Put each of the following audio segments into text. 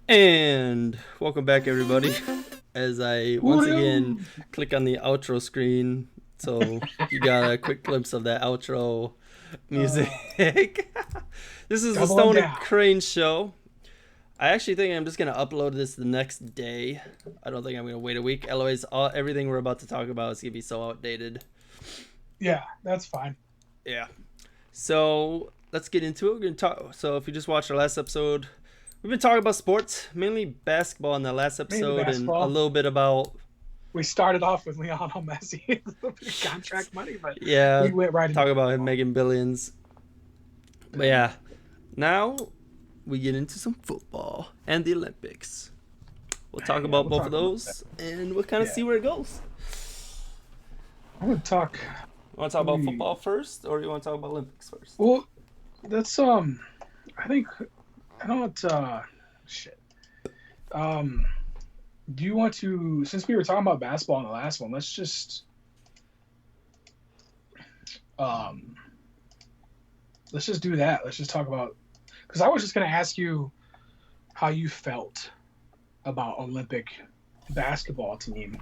And welcome back, everybody. As I once again Woo! click on the outro screen, so you got a quick glimpse of that outro music. Uh, This is the Doubling Stone and down. Crane show. I actually think I'm just gonna upload this the next day. I don't think I'm gonna wait a week. Otherwise, everything we're about to talk about is gonna be so outdated. Yeah, that's fine. Yeah. So let's get into it. We're gonna talk. So if you just watched our last episode, we've been talking about sports, mainly basketball in the last Mainly episode, and a basketball. little bit about We started off with Lionel Messi contract money, but yeah, we went right into talk about him football. making billions. But Yeah. yeah, now we get into some football and the Olympics. We'll talk Yeah, about we'll both of talk about that. those, and we'll kind of Yeah. see where it goes. I'm gonna talk. You want to talk about We football first, or you want to talk about Olympics first? well, that's I think I don't. Shit. Um. Do you want to? Since we were talking about basketball in the last one, um let's just do that. Let's just talk about because I was just gonna ask you how you felt about Olympic basketball team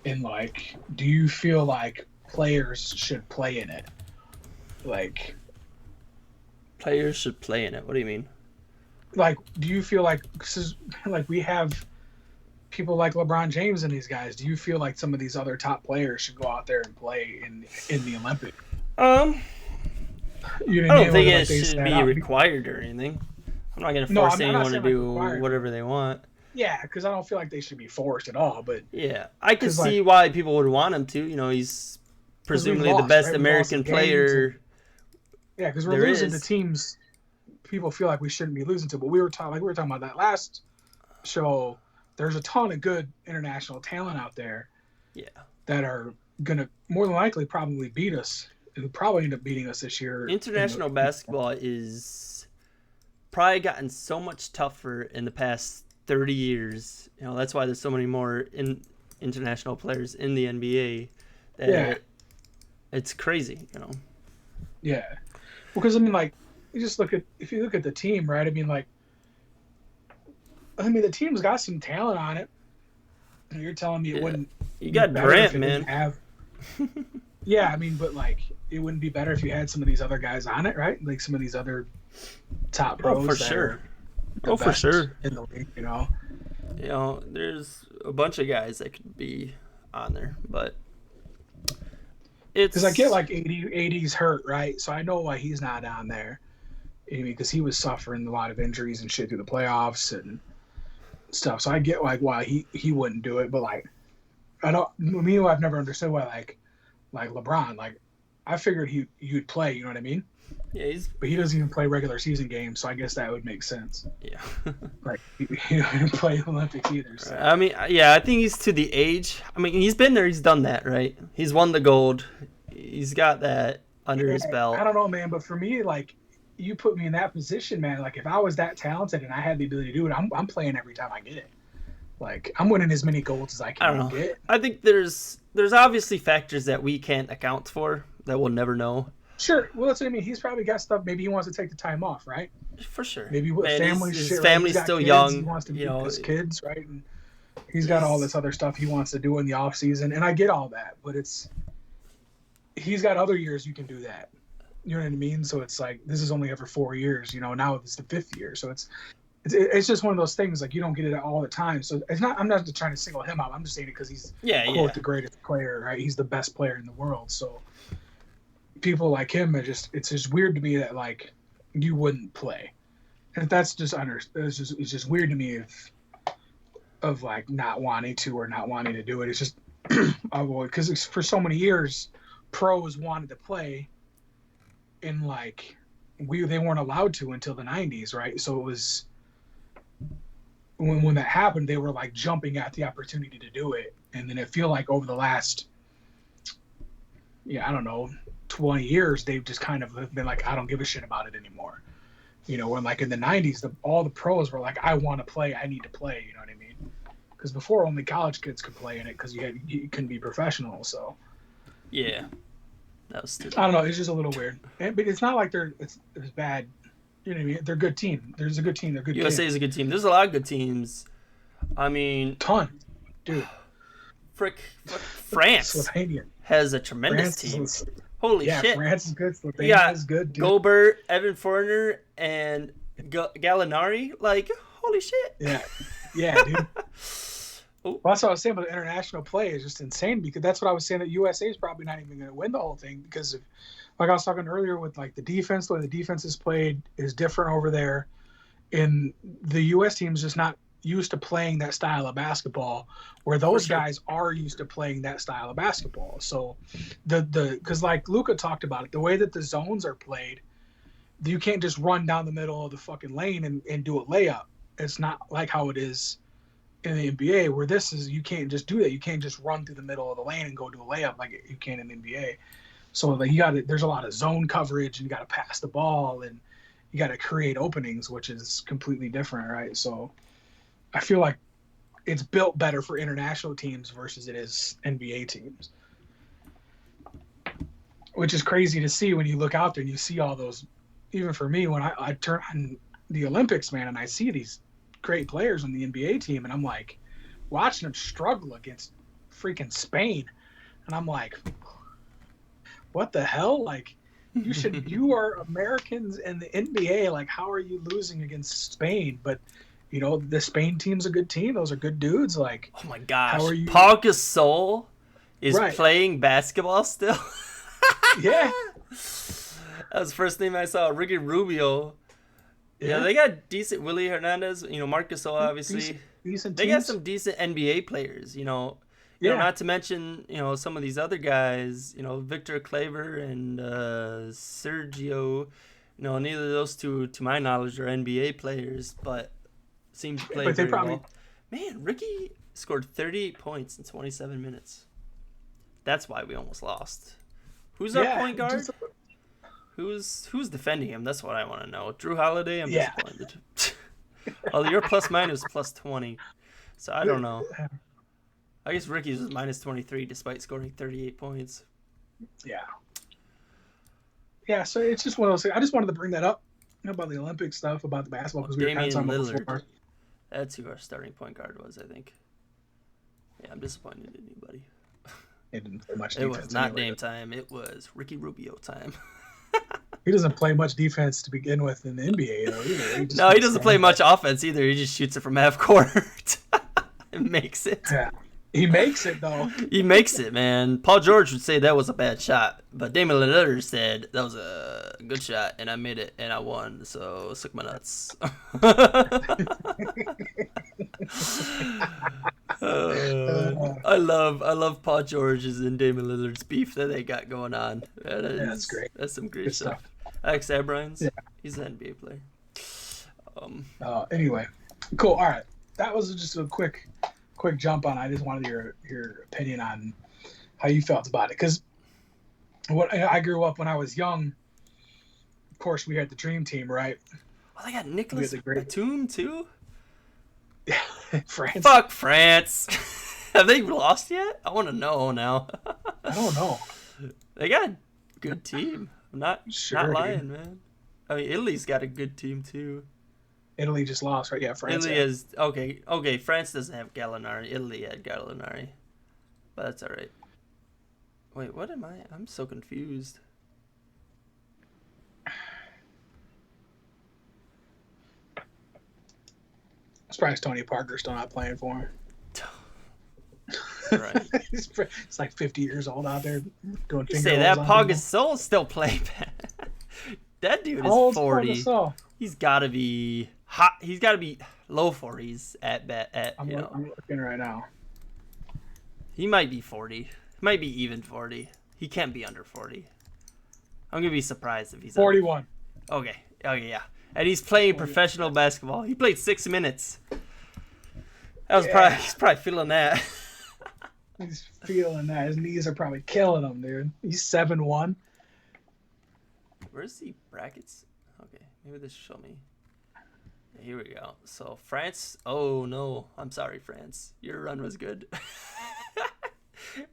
and like do you feel like players should play in it? Like Players should play in it. What do you mean? like do you feel like this is like we have people like LeBron James and these guys, do you feel like some of these other top players should go out there and play in the Olympics? Um, You know I what I don't mean? think Whether it like they should sat be out. required or anything. I'm not gonna No, force I'm not anyone to saying like do required. whatever they want. Yeah, because I don't feel like they should be forced at all. But Yeah, I can because like see why people would want him to. He's because we've presumably the lost, best right? We've lost some American games, and player yeah, because we're there losing to is. teams people feel like we shouldn't be losing to. But we were talking about that last show. There's a ton of good international talent out there Yeah, that are gonna more than likely probably beat us. Who probably end up beating us this year in the. international basketball is probably gotten so much tougher in the past 30 years. That's why there's so many more international players in the NBA. Yeah, That it's crazy. yeah. Because I mean, like, you just look at if you look at the team, right? I mean, the team's got some talent on it. You're telling me it Yeah, wouldn't you be got better if Durant, it didn't man. have. Yeah, I mean, but like, it wouldn't be better if you had some of these other guys on it, right? Like some of these other top Oh, for pros that sure. are the Oh, for best sure. in the league, you know? There's a bunch of guys that could be on there, but Because I get it's like 80's hurt, right? So I know why he's not on there. I mean, because he was suffering a lot of injuries and shit through the playoffs and stuff. So I get like why he wouldn't do it, but like I don't. Me, I've never understood why like LeBron. Like I figured he'd play. You know what I mean? yeah, he's But he doesn't even play regular season games, so I guess that would make sense. yeah. Like he doesn't play Olympics either. So I mean, yeah, I think he's to the age. I mean, he's been there, he's done that, right? He's won the gold. He's got that under yeah, his I belt. don't know, man. But for me, like you put me in that position, man. Like if I was that talented and I had the ability to do it, I'm playing every time I get it. Like I'm winning as many goals as I I don't can know. get. I think there's obviously factors that we can't account for that we'll never know. Sure. Well, that's what I mean. He's probably got stuff. Maybe he wants to take the time off, right? For sure. Maybe with Man, family his shit, right? He's family's got still kids. He young. wants to meet his kids, right? And he's got all He's this other stuff he wants to do in the off season, and I get all that. But he's got other years you can do that. You know what I mean? So it's like this is only every 4 years. You know, now it's the fifth year, so it's just one of those things like you don't get it all the time. So it's not. I'm not trying to single him out. I'm just saying it because he's yeah, quote yeah. the greatest player, right? He's the best player in the world. So people like him it's just weird to me that like you wouldn't play. And that's just it's just weird to me of like not wanting to or not wanting to do it. It's just because for so many years pros wanted to play and like they weren't allowed to until the 90's, right? So it was when that happened they were like jumping at the opportunity to do it, and then it feel like over the last, yeah, I don't know, 20 years they've just kind of been like I don't give a shit about it anymore. When like in the 90's all the pros were like I want to play, I need to play, you know what I mean? Because before only college kids could play in it because you couldn't be professional. So Yeah. That was I stupid. don't know, it's just a little weird, but it's not like it's bad You know what I mean? They're a good team. There's a good team. They're a good USA kid. is a good team. There's a lot of good teams. I mean, Ton, dude. France Slovenia. has a tremendous France team. is, Holy yeah, shit. France is good. You Slovenia got is good, dude. Gobert, Evan Fournier, and Gallinari. Like, holy shit. Yeah, dude. Well, that's what I was saying about the international play is just insane because that's what I was saying that USA is probably not even going to win the whole thing because of, like I was talking earlier with like the defense, the way the defense is played is different over there. And the U.S. team is just not used to playing that style of basketball where those guys are used to playing that style of basketball. So because like Luka talked about it, the way that the zones are played, you can't just run down the middle of the fucking lane and do a layup. It's not like how it is in the NBA where this is, you can't just do that. You can't just run through the middle of the lane and go do a layup like you can in the NBA. So like there's a lot of zone coverage and you got to pass the ball and you got to create openings, which is completely different, right? So I feel like it's built better for international teams versus it is NBA teams, which is crazy to see when you look out there and you see all those. Even for me, when I turn on the Olympics, man, and I see these great players on the NBA team, and I'm like watching them struggle against freaking Spain, and I'm like, what the hell? Like, you are Americans in the NBA. Like, how are you losing against Spain? But you know, the Spain team's a good team. Those are good dudes. Like, oh my gosh, how are you? Paul Gasol is playing basketball still. Yeah, that was the first name I saw. Ricky Rubio. Yeah, they got decent. Willie Hernandez, you know, Marc Gasol, obviously. Decent they teams. got some decent NBA players, you know. You know, not to mention, you know, some of these other guys, you know, Victor Claver and Sergio. You know, neither of those two, to my knowledge, are NBA players, but seem to play very well. Man, Ricky scored 38 points in 27 minutes. That's why we almost lost. Who's our point guard? Who's defending him? That's what I want to know. Drew Holiday? I'm disappointed. Oh, your plus minus plus 20. So I don't know. I guess Ricky's was minus 23 despite scoring 38 points. Yeah. Yeah, so it's just one of those things. I just wanted to bring that up, you know, about the Olympic stuff, about the basketball, because we were kind of talking about before. That's who our starting point guard was, I think. Yeah, I'm disappointed in anybody. It didn't play much defense. It was not Dame time. It was Ricky Rubio time. He doesn't play much defense to begin with in the NBA, though, either. No, he doesn't play much offense either. He just shoots it from half court and makes it. Yeah. He makes it, though. He makes it, man. Paul George would say that was a bad shot, but Damian Lillard said that was a good shot, and I made it, and I won, so suck my nuts. I love Paul George's and Damian Lillard's beef that they got going on. That's great. That's some great stuff. Alex Abrines, he's an NBA player. Anyway, cool. All right, that was just a quick jump on. I just wanted your opinion on how you felt about it, because I grew up when I was young. Of course, we had the Dream Team, right? Well, they got Nicholas Batum too. France. Fuck France. Have they lost yet? I want to know now. I don't know. They got a good team. I'm not lying, dude. Man. I mean, Italy's got a good team too. Italy just lost, right? Yeah, France. Italy is okay. France doesn't have Gallinari. Italy had Gallinari, but that's all right. Wait, what am I? I'm so confused. I'm surprised Tony Parker's still not playing for him. Right. It's like 50 years old out there doing finger say that Paul Gasol still playing. That dude is 40. He's got to be hot. He's got to be low 40s at I'm looking right now. He might be 40. He might be even 40. He can't be under 40. I'm gonna be surprised if he's 41. Under. Okay, yeah. And he's playing professional basketball. He played 6 minutes. That was he's probably feeling that. He's feeling that. His knees are probably killing him, dude. He's 7'1". Where's the brackets? Okay, maybe this will show me. Here we go. So France. Oh no, I'm sorry, France. Your run was good.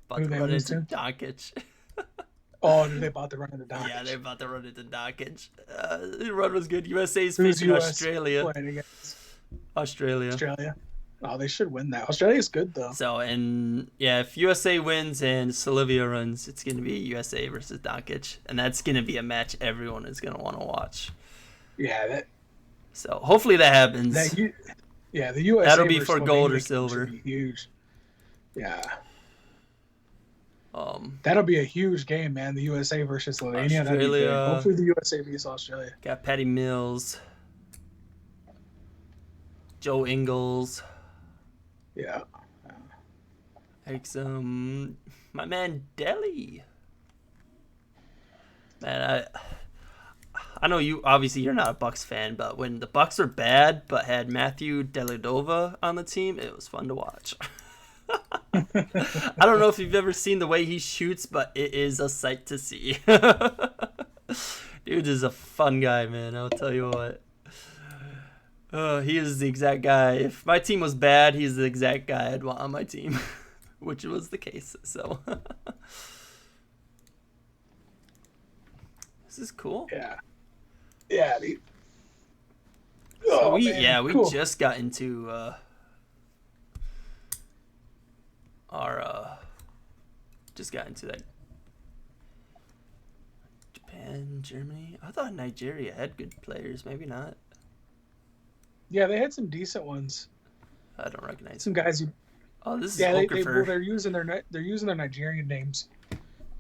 About to run into Doncic. Oh, they about to run into Doncic. Yeah, they're about to run into Doncic. The run was good. USA's Who's facing US Australia. playing against? Australia. Oh, they should win that. Australia's good though. So, and yeah, if USA wins and Sylvia runs, it's going to be USA versus Doncic. And that's going to be a match everyone is going to want to watch. Yeah, so hopefully that happens. the USA That'll be for gold or silver. Huge. Yeah. Um, That'll be a huge game, man. The USA versus Slovenia. Australia. Hopefully the USA beats Australia. Got Patty Mills, Joe Ingles. Yeah. Like my man Delhi. Man, I know you. Obviously, you're not a Bucks fan, but when the Bucks were bad but had Matthew Dellavedova on the team, it was fun to watch. I don't know if you've ever seen the way he shoots, but it is a sight to see. Dude is a fun guy, man. I'll tell you what. He is the exact guy. If my team was bad, he's the exact guy I'd want on my team, which was the case. So this is cool. Yeah. Yeah. Dude. So we just got into that Japan, Germany. I thought Nigeria had good players. Maybe not. Yeah, they had some decent ones. I don't recognize some guys who. Oh, this is Okafor. They're using their Nigerian names.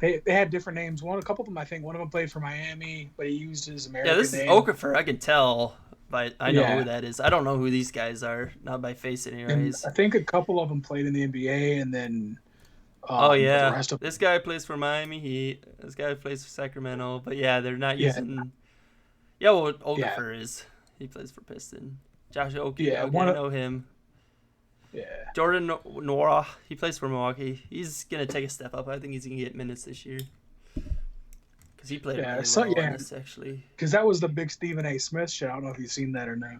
They had different names. A couple of them, I think, one of them played for Miami, but he used his American name. Yeah, this is Okafor. I can tell, but I know who that is. I don't know who these guys are, not by face anyways. And I think a couple of them played in the NBA, and then. The rest of this guy plays for Miami Heat. This guy plays for Sacramento, but yeah, they're not using. Yeah, well, Okafor is. He plays for Piston. Josh Okogie, I know him. Yeah. Jordan Nwora, he plays for Milwaukee. He's gonna take a step up. I think he's gonna get minutes this year. Because he played really well in this, actually. Because that was the big Stephen A. Smith shit. I don't know if you've seen that or not.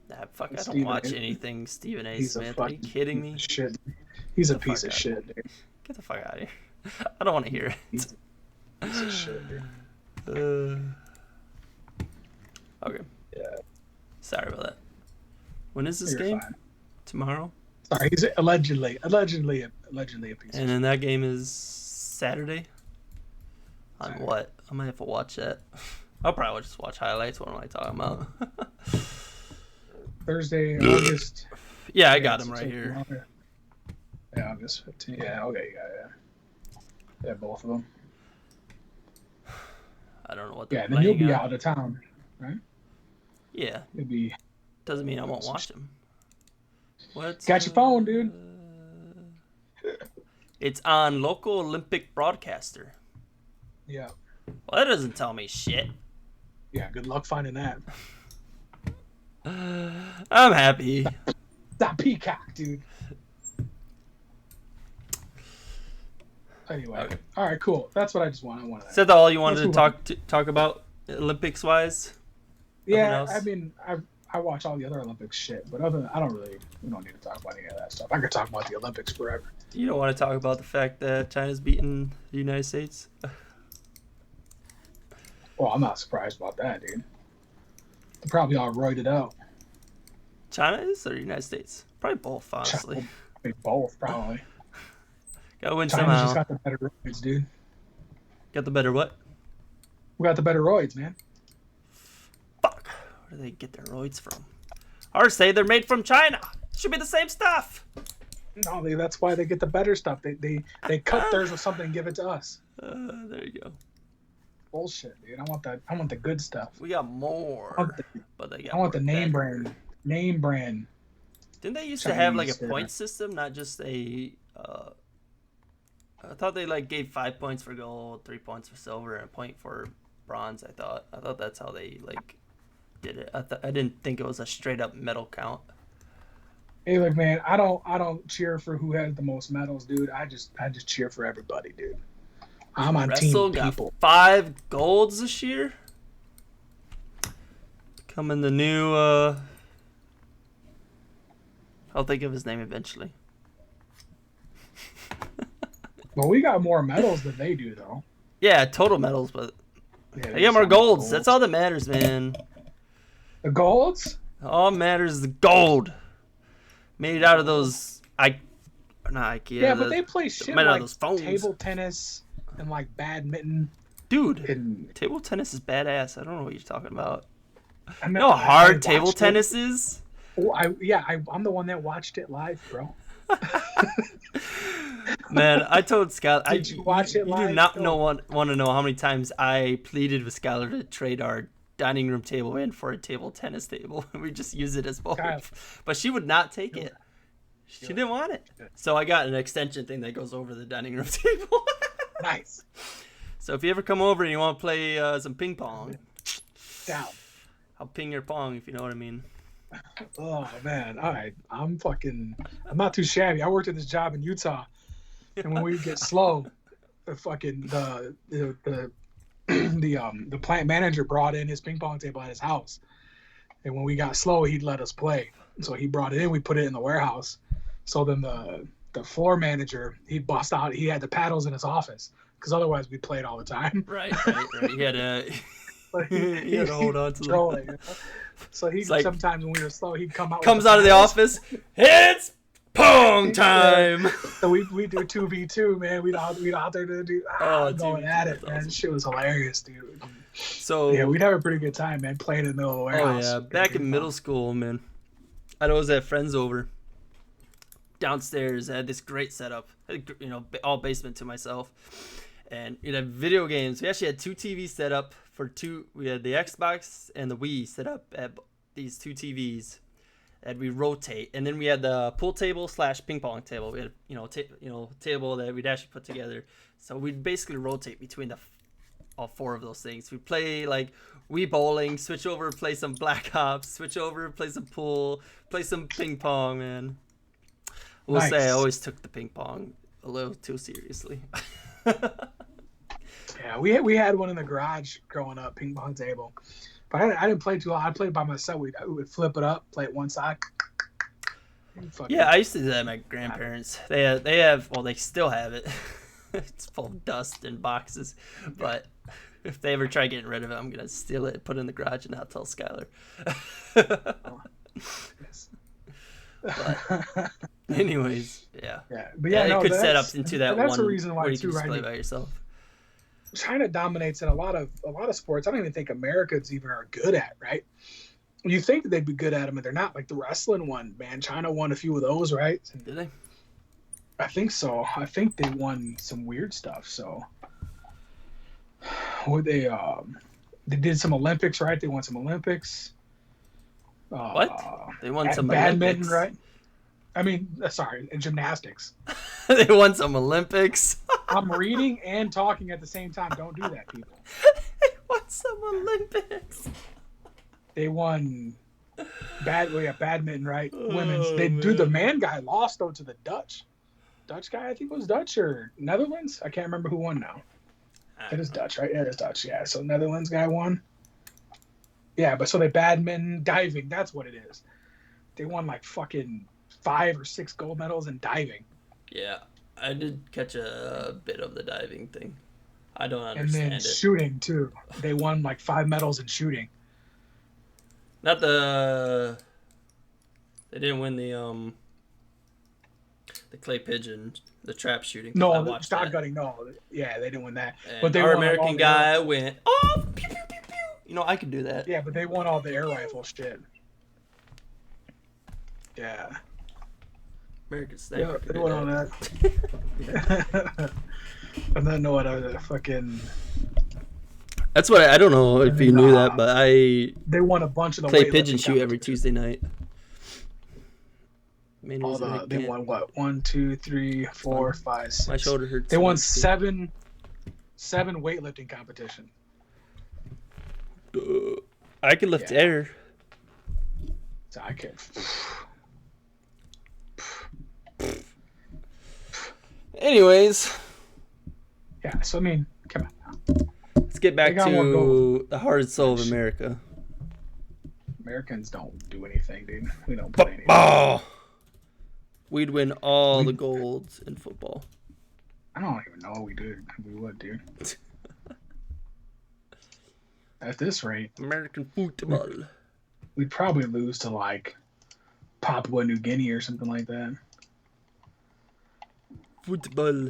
Nah, fuck, I don't watch anything Stephen A. Smith. Are you kidding me? Shit. He's a piece of shit, dude. Get the fuck out of here. I don't want to hear it. He's a piece of shit, dude. Okay. Yeah. Sorry about that. When is this game? Fine. Tomorrow? Sorry, he's allegedly a piece of shit. And then that game is Saturday? On what? I might have to watch that. I'll probably just watch highlights. What am I talking about? Thursday, August. Yeah, I got him right here. Yeah, August 15th. Yeah, okay, yeah, both of them. I don't know what. Yeah, then you'll be out of town, right? Yeah. You'll be. Doesn't mean I won't watch them. Got your phone, dude. It's on local Olympic broadcaster. Yeah. Well, that doesn't tell me shit. Yeah, good luck finding that. I'm happy. That Peacock, dude. Anyway, okay. All right, cool. That's what I just wanted. Is that all you wanted to talk about, Olympics wise? Yeah, I mean, I watch all the other Olympics shit, but we don't need to talk about any of that stuff. I could talk about the Olympics forever. You don't want to talk about the fact that China's beaten the United States? Well, I'm not surprised about that, dude. They're probably all roided out. China is or the United States? Probably both, honestly. Both, probably. Gotta win China's somehow. just got the better roids, dude. Got the better what? We got the better roids, man. Fuck. Where do they get their roids from? Or say they're made from China. It should be the same stuff. No, that's why they get the better stuff. They cut theirs with something and give it to us. There you go. Bullshit, dude. I want the good stuff. We got more, but they got. I want the name better. brand. Didn't they used to have like a point system, not just a? I thought they like gave 5 points for gold, 3 points for silver, and a point for bronze. I thought that's how they like did it. I didn't think it was a straight up medal count. Hey, look, man. I don't cheer for who has the most medals, dude. I just cheer for everybody, dude. I'm on team people. Got 5 golds this year. Becoming the new. I'll think of his name eventually. Well, we got more medals than they do, though. Yeah, total medals, but Yeah, they got more golds. That's all that matters, man. The golds? All that matters is the gold. Made out of those not IKEA. Yeah, but they play shit made out like of those phones. table tennis and like badminton. Dude, And table tennis is badass. I don't know what you're talking about. I You know how hard table tennis is? Oh, I'm the one that watched it live, bro. Man, I told Skylar. Did you watch it live? You do not want to know how many times I pleaded with Skylar to trade our dining room table in for a table tennis table. We just use it as both. Kyle. But she would not take it. She didn't want it. So I got an extension thing that goes over the dining room table. Nice. So if you ever come over and you want to play some ping pong, Down. I'll ping your pong if you know what I mean. Oh man, all right. I'm not too shabby. I worked at this job in Utah, and when we get slow, the plant manager brought in his ping pong table at his house, and when we got slow, he'd let us play. So he brought it in. We put it in the warehouse. So then the floor manager, he'd bust out. He had the paddles in his office because otherwise we played all the time. Right. He had to hold on to controlling. So he like, sometimes when we were slow, he'd come out. Comes out of the office. It's pong time. So we do 2v2, man. We'd out there to do going at it, man. Awesome. Shit was hilarious, dude. So yeah, we'd have a pretty good time, man, playing in the middle of the warehouse. Oh yeah, back in middle school, man. I was at friends over. Downstairs, I had this great setup. You know, all basement to myself, and you'd have video games. We actually had 2 TVs set up for 2. We had the Xbox and the Wii set up at these 2 TVs, and we rotate. And then we had the pool table / ping pong table. We had table that we'd actually put together. So we'd basically rotate between all 4 of those things. We'd play like Wii bowling, switch over, play some Black Ops, switch over, play some pool, play some ping pong, man. We'll say I always took the ping pong a little too seriously. Yeah, we had one in the garage growing up, ping pong table. But I didn't play too long. I played by myself. We would flip it up, play it one side. Yeah, I used to do that at my grandparents. They have, well, they still have it. It's full of dust and boxes. But if they ever try getting rid of it, I'm going to steal it, put it in the garage, and I'll tell Skylar. But anyways, yeah. But no, it could set up into that that's one the reason why where you too, can just right? play by yourself. China dominates in a lot of sports. I don't even think Americans even are good at, right? You think that they'd be good at them, and they're not. Like the wrestling one, man. China won a few of those, right? Did they? I think so. I think they won some weird stuff. So, they did some Olympics, right? They won some Olympics. What? They won some badminton, Olympics. right? I mean, sorry, in gymnastics. They won some Olympics. I'm reading and talking at the same time. Don't do that, people. They won some Olympics. They won badminton, right? Oh, Women's. The man guy lost though to the Dutch guy. I think it was Dutch or Netherlands. I can't remember who won now. It is Dutch, right? Yeah, it is Dutch. Yeah, so Netherlands guy won. Yeah, but so they badminton, diving. That's what it is. They won like fucking 5 or 6 gold medals in diving. Yeah, I did catch a bit of the diving thing. I don't understand and then shooting too. They won like 5 medals in shooting. Not the. They didn't win the clay pigeon, the trap shooting. No, the shotgunning. No, yeah, they didn't win that. And but they our won American guy went, oh, pew, pew, pew, pew. You know, I could do that. Yeah, but they won all the air rifle shit. Yeah. American sniper. Yeah, they won all that. And then what other fucking. That's what I don't know if you knew that, but they won a bunch of the clay pigeon shoot every Tuesday night. They won what? 1, 2, 3, 4, 5, 6. My shoulder hurts. They won 7 weightlifting competition. I can lift air. So I can. Anyways. Yeah. So I mean, come on. Let's get back to the heart and soul of America. Americans don't do anything, dude. We don't play anything. Football. We'd win all the golds in football. I don't even know we would, dude. At this rate, American football. We'd probably lose to like Papua New Guinea or something like that. Football.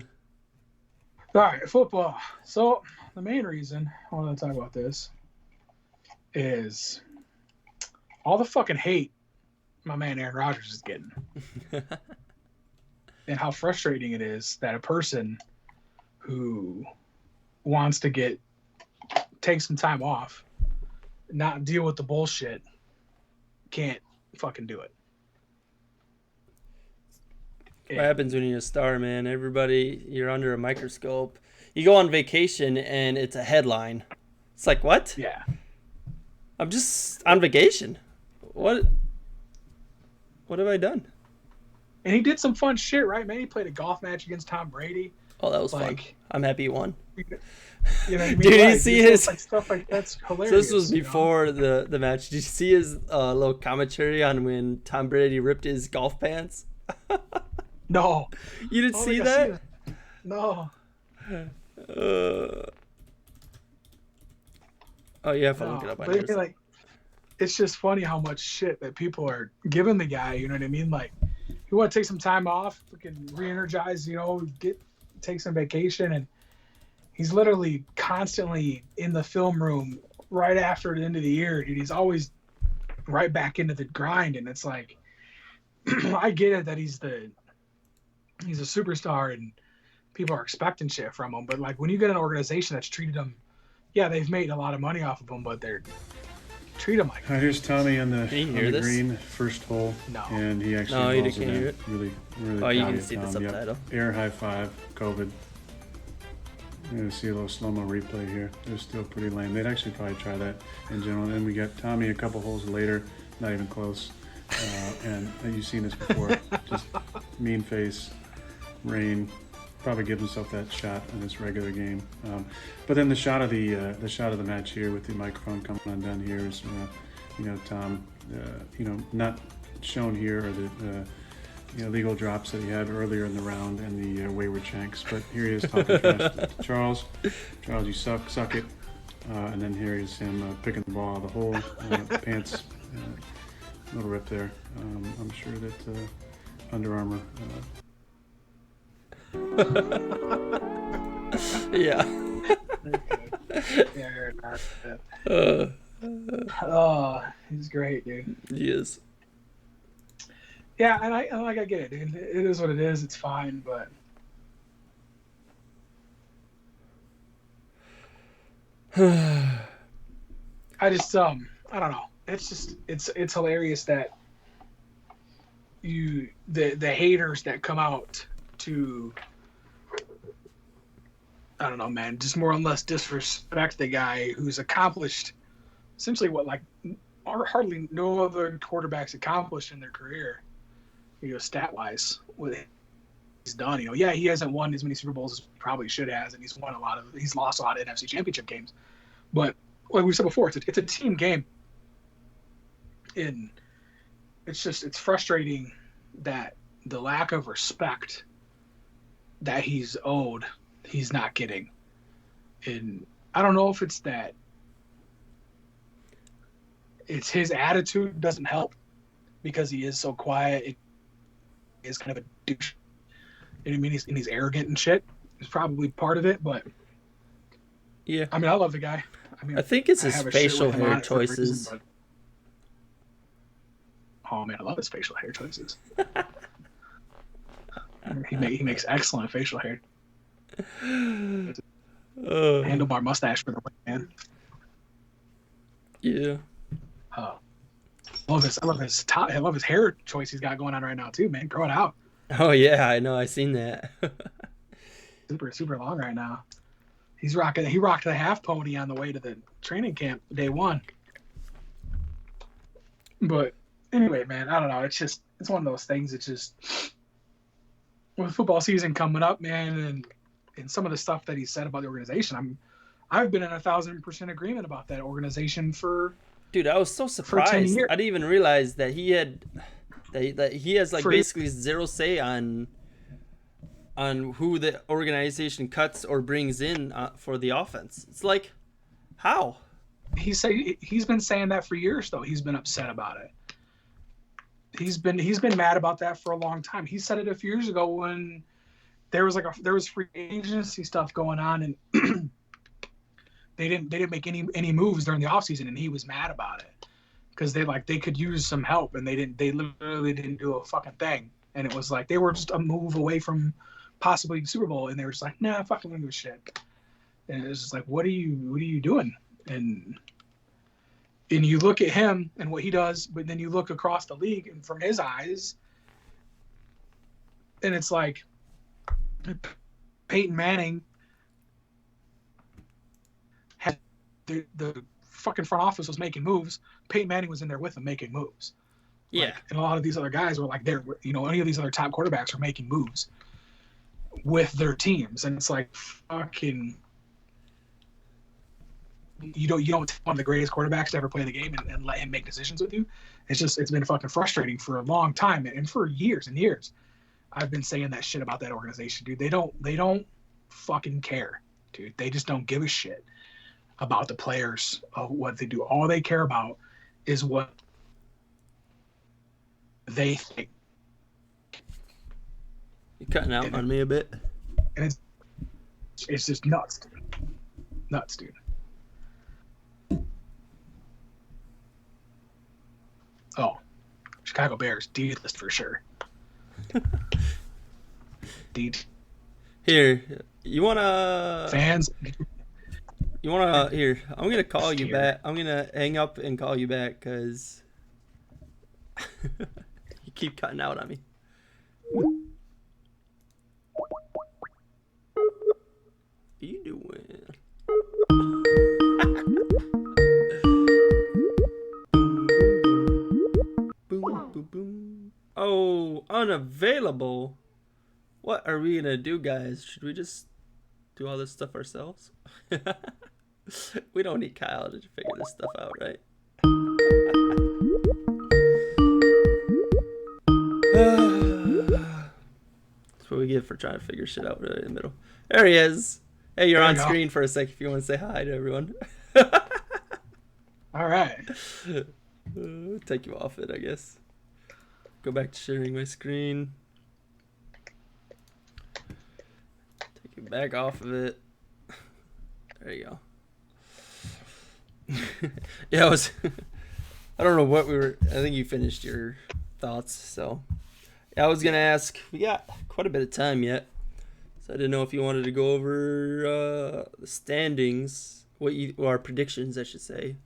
All right, football. So the main reason I want to talk about this is all the fucking hate my man Aaron Rodgers is getting. And how frustrating it is that a person who wants to take some time off, not deal with the bullshit, can't fucking do it. What happens when you're a star, man? Everybody, you're under a microscope. You go on vacation and it's a headline. It's like, what? Yeah. I'm just on vacation. What have I done? And he did some fun shit, right, man? He played a golf match against Tom Brady. Oh, that was fun. I'm happy he won. You know what I mean? Dude, you see his stuff like that's hilarious. So this was before the match. Did you see his little commentary on when Tom Brady ripped his golf pants? No. You didn't see that? No. Oh, you have to look it up. But like, it's just funny how much shit that people are giving the guy. You know what I mean? Like, you want to take some time off, fucking re-energize, take some vacation, and he's literally constantly in the film room right after the end of the year, dude. He's always right back into the grind, and it's like, I get it that he's a superstar and people are expecting shit from him, but like when you get an organization that's treated him, yeah, they've made a lot of money off of him, but they're treat him like. Here's Tommy on the green first hole, no. And he actually you can't hear it. Really. Oh, you can see the subtitle. Yep. Air high five, COVID. You're gonna see a little slow-mo replay here. It was still pretty lame. They'd actually probably try that in general. And then we got Tommy a couple holes later, not even close. And you've seen this before. Just mean face, rain. Probably give himself that shot in this regular game. But then the shot of the match here with the microphone coming undone here is, Tom, not shown here are the legal drops that he had earlier in the round and the wayward shanks. But here he is talking trash to Charles. Charles, you suck it. And then here is him picking the ball out of the hole. Pants, little rip there. I'm sure that Under Armour. Yeah. Oh, he's great, dude. He is. Yeah, and I get it, dude. It is what it is. It's fine, but I just I don't know. It's hilarious that the haters that come out to, I don't know, man, just more or less disrespect the guy who's accomplished essentially what like hardly no other quarterbacks accomplished in their career, stat wise, what he's done. Yeah, he hasn't won as many Super Bowls as he probably should have, and he's lost a lot of NFC Championship games. But like we said before, it's a team game. And it's frustrating that the lack of respect that he's owed, he's not getting. And I don't know if it's that it's his attitude doesn't help because he is so quiet. It is kind of a douche. You know what I mean? He's arrogant and shit. It's probably part of it, but yeah. I mean, I love the guy. I think it's his facial hair choices. Reason, oh man, I love his facial hair choices. He makes excellent facial hair. Handlebar mustache for the win, man. Yeah. I love his hair choice he's got going on right now too, man. Grow it out. Oh yeah, I know. I seen that. super long right now. He rocked the half pony on the way to the training camp day one. But anyway, man, I don't know. It's one of those things. It's just with football season coming up, man, and some of the stuff that he said about the organization, I've been in 1,000% agreement about that organization for. Dude, I was so surprised. I didn't even realize that he has like basically zero say on on who the organization cuts or brings in for the offense. It's like, how? He's been saying that for years though. He's been upset about it. He's been mad about that for a long time. He said it a few years ago when there was free agency stuff going on, and they didn't make any moves during the offseason, and he was mad about it because they could use some help, and they literally didn't do a fucking thing, and it was like they were just a move away from possibly the Super Bowl, and they were just like, nah, fucking don't give a shit. And it was just like, what are you doing? And you look at him and what he does, but then you look across the league and from his eyes, and it's like Peyton Manning had the fucking front office was making moves. Peyton Manning was in there with them making moves. Yeah. Like, and a lot of these other guys were like, any of these other top quarterbacks are making moves with their teams. And it's like, fucking, you don't take one of the greatest quarterbacks to ever play the game and let him make decisions with you. It's been fucking frustrating for a long time. And for years and years, I've been saying that shit about that organization, dude. They don't fucking care, dude. They just don't give a shit about the players of what they do. All they care about is what they think. You're cutting out on me a bit. And it's just nuts, dude. Nuts, dude. Oh, Chicago Bears, D-list for sure. D. Here, you wanna Fans. Here, I'm gonna call you back. I'm gonna hang up and call you back because you keep cutting out on me. What are you doing? Boom, boom, boom. Oh, unavailable. What are we gonna do, guys? Should we just do all this stuff ourselves? We don't need Kyle to figure this stuff out, right? That's what we get for trying to figure shit out right in the middle. There he is. Hey, you're on screen for a sec if you want to say hi to everyone. All right. Take you off it, I guess. Go back to sharing my screen. Take you back off of it. There you go. Yeah, I don't know what we were. I think you finished your thoughts. So, yeah, I was gonna ask. We got quite a bit of time yet, so I didn't know if you wanted to go over the standings, our predictions, I should say.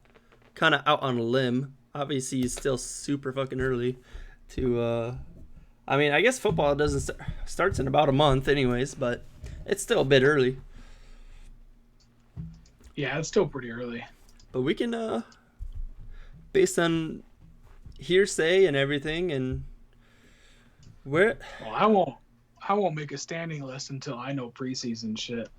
Kind of out on a limb. Obviously, it's still super fucking early to. I mean, I guess football doesn't starts in about a month, anyways, but it's still a bit early. Yeah, it's still pretty early. But we can, based on hearsay and everything, and where. Well, I won't make a standing list until I know preseason shit.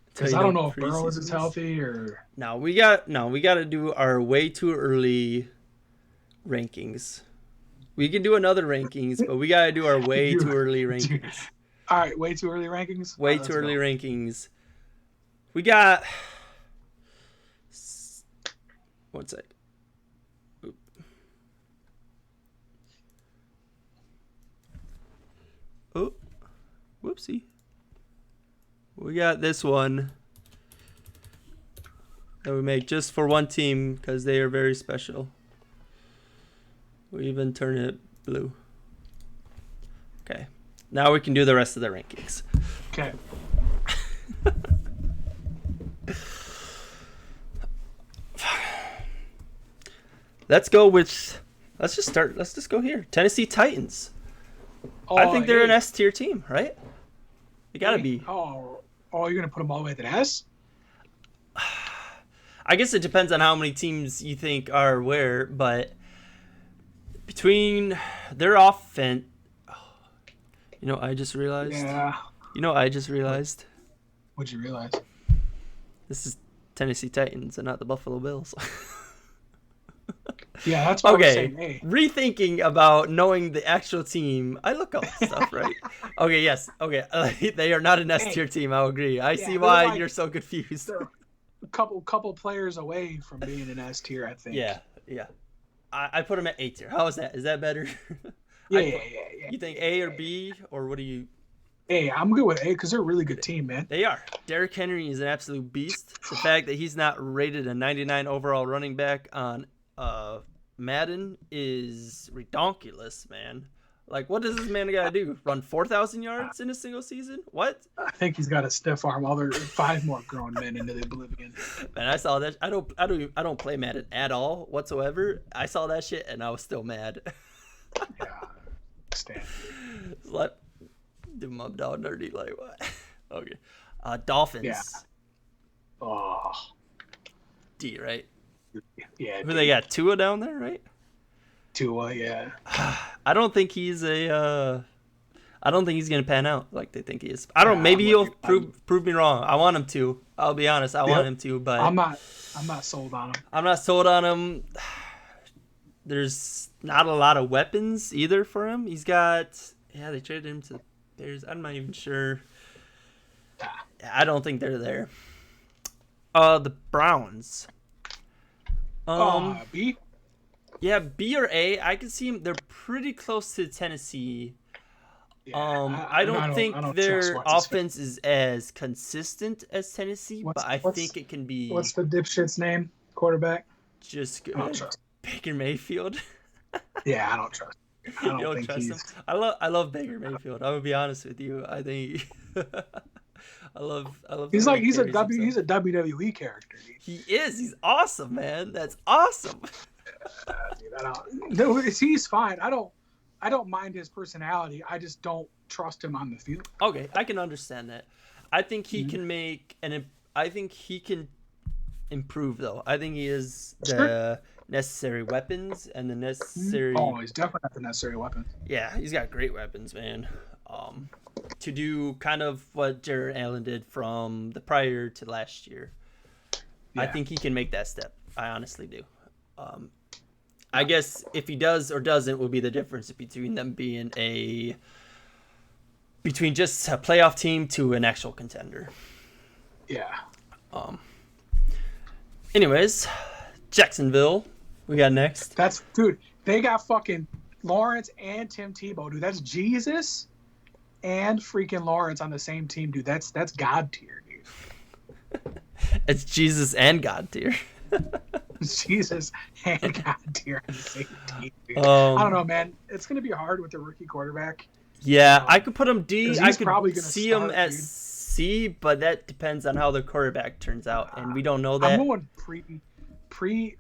Because I don't know if Burrows is healthy or. No, we got to do our way too early rankings. We can do another rankings, but we got to do our way too early rankings. All right, way too early rankings. Way too early rankings. We got. One sec. Oop. Oh, whoopsie. We got this one that we make just for one team because they are very special. We even turn it blue. Okay. Now we can do the rest of the rankings. Okay. Let's just go here. Tennessee Titans. I think they're an S tier team, right? They gotta be. Oh, you're gonna put them all the way at an S? I guess it depends on how many teams you think are where, but between their offense, I just realized. Yeah. I just realized. What'd you realize? This is Tennessee Titans and not the Buffalo Bills. Yeah, that's why I was Okay, saying A. rethinking about knowing the actual team. I look up stuff, right? Okay, yes. Okay, they are not an S tier team. I'll agree. I see they're why like- you're so confused. They're a couple players away from being an S tier, I think. Yeah. I put them at A tier. How is that? Is that better? Yeah, I put- yeah. You think A or B, or what do you? A, I'm good with A because they're a really good team, man. They are. Derrick Henry is an absolute beast. The fact that he's not rated a 99 overall running back on Madden is redonkulous, man. Like, what does this man gotta do? Run 4,000 yards in a single season? What? I think he's got a stiff arm. While there are 5 more grown men into the oblivion. Man, I saw that. I don't play Madden at all whatsoever. I saw that shit and I was still mad. Yeah, stand. Let do my dog dirty like what? Okay. Dolphins. Yeah. Oh, D, right? yeah. Who they got? Tua down there, right? Tua, yeah. I don't think he's I don't think he's gonna pan out like they think he is. I don't. Yeah, Maybe I'm he'll looking- prove me wrong. I want him to. I'll be honest. I want him to, but I'm not sold on him. I'm not sold on him. There's not a lot of weapons either for him. He's got. Yeah, they traded him to the Bears. I'm not even sure. I don't think they're there. The Browns. B? Yeah, B or A. I can see them. They're pretty close to Tennessee. Yeah, I don't think I don't trust their what's his face. offense is as consistent as Tennessee, What's- but I what's- think it can be What's the dipshit's name? Quarterback? just I don't good. trust. Baker Mayfield. Yeah, I don't trust. I You don't don't think trust him. he's. I love Baker Mayfield. I will be honest with you. I think I love. He's the way like he he's a carries W. He's himself. a WWE character. Dude. He is. He's awesome, man. That's awesome. Dude, no, he's fine. I don't mind his personality. I just don't trust him on the field. Okay, I can understand that. I think he Mm-hmm. can make I think he can improve though. I think he has the Sure. necessary weapons and the necessary. Oh, he's definitely not the necessary weapon. Yeah, he's got great weapons, man. To do kind of what Jared Allen did from the prior to last year. I Yeah. think he can make that step. I honestly do. I guess if he does or doesn't will be the difference between them being between just a playoff team to an actual contender. Yeah. Anyways, Jacksonville, we got next. That's dude. They got fucking Lawrence and Tim Tebow, dude. That's Jesus and freaking Lawrence on the same team, dude. That's God tier, dude. It's Jesus and God tier. Jesus and God tier on the same team, dude. Um, I don't know, man. It's gonna be hard with the rookie quarterback. Yeah, I could put him D. 'Cause I he's could probably gonna see him start, at dude. C, but that depends on how the quarterback turns out, and we don't know that. I'm going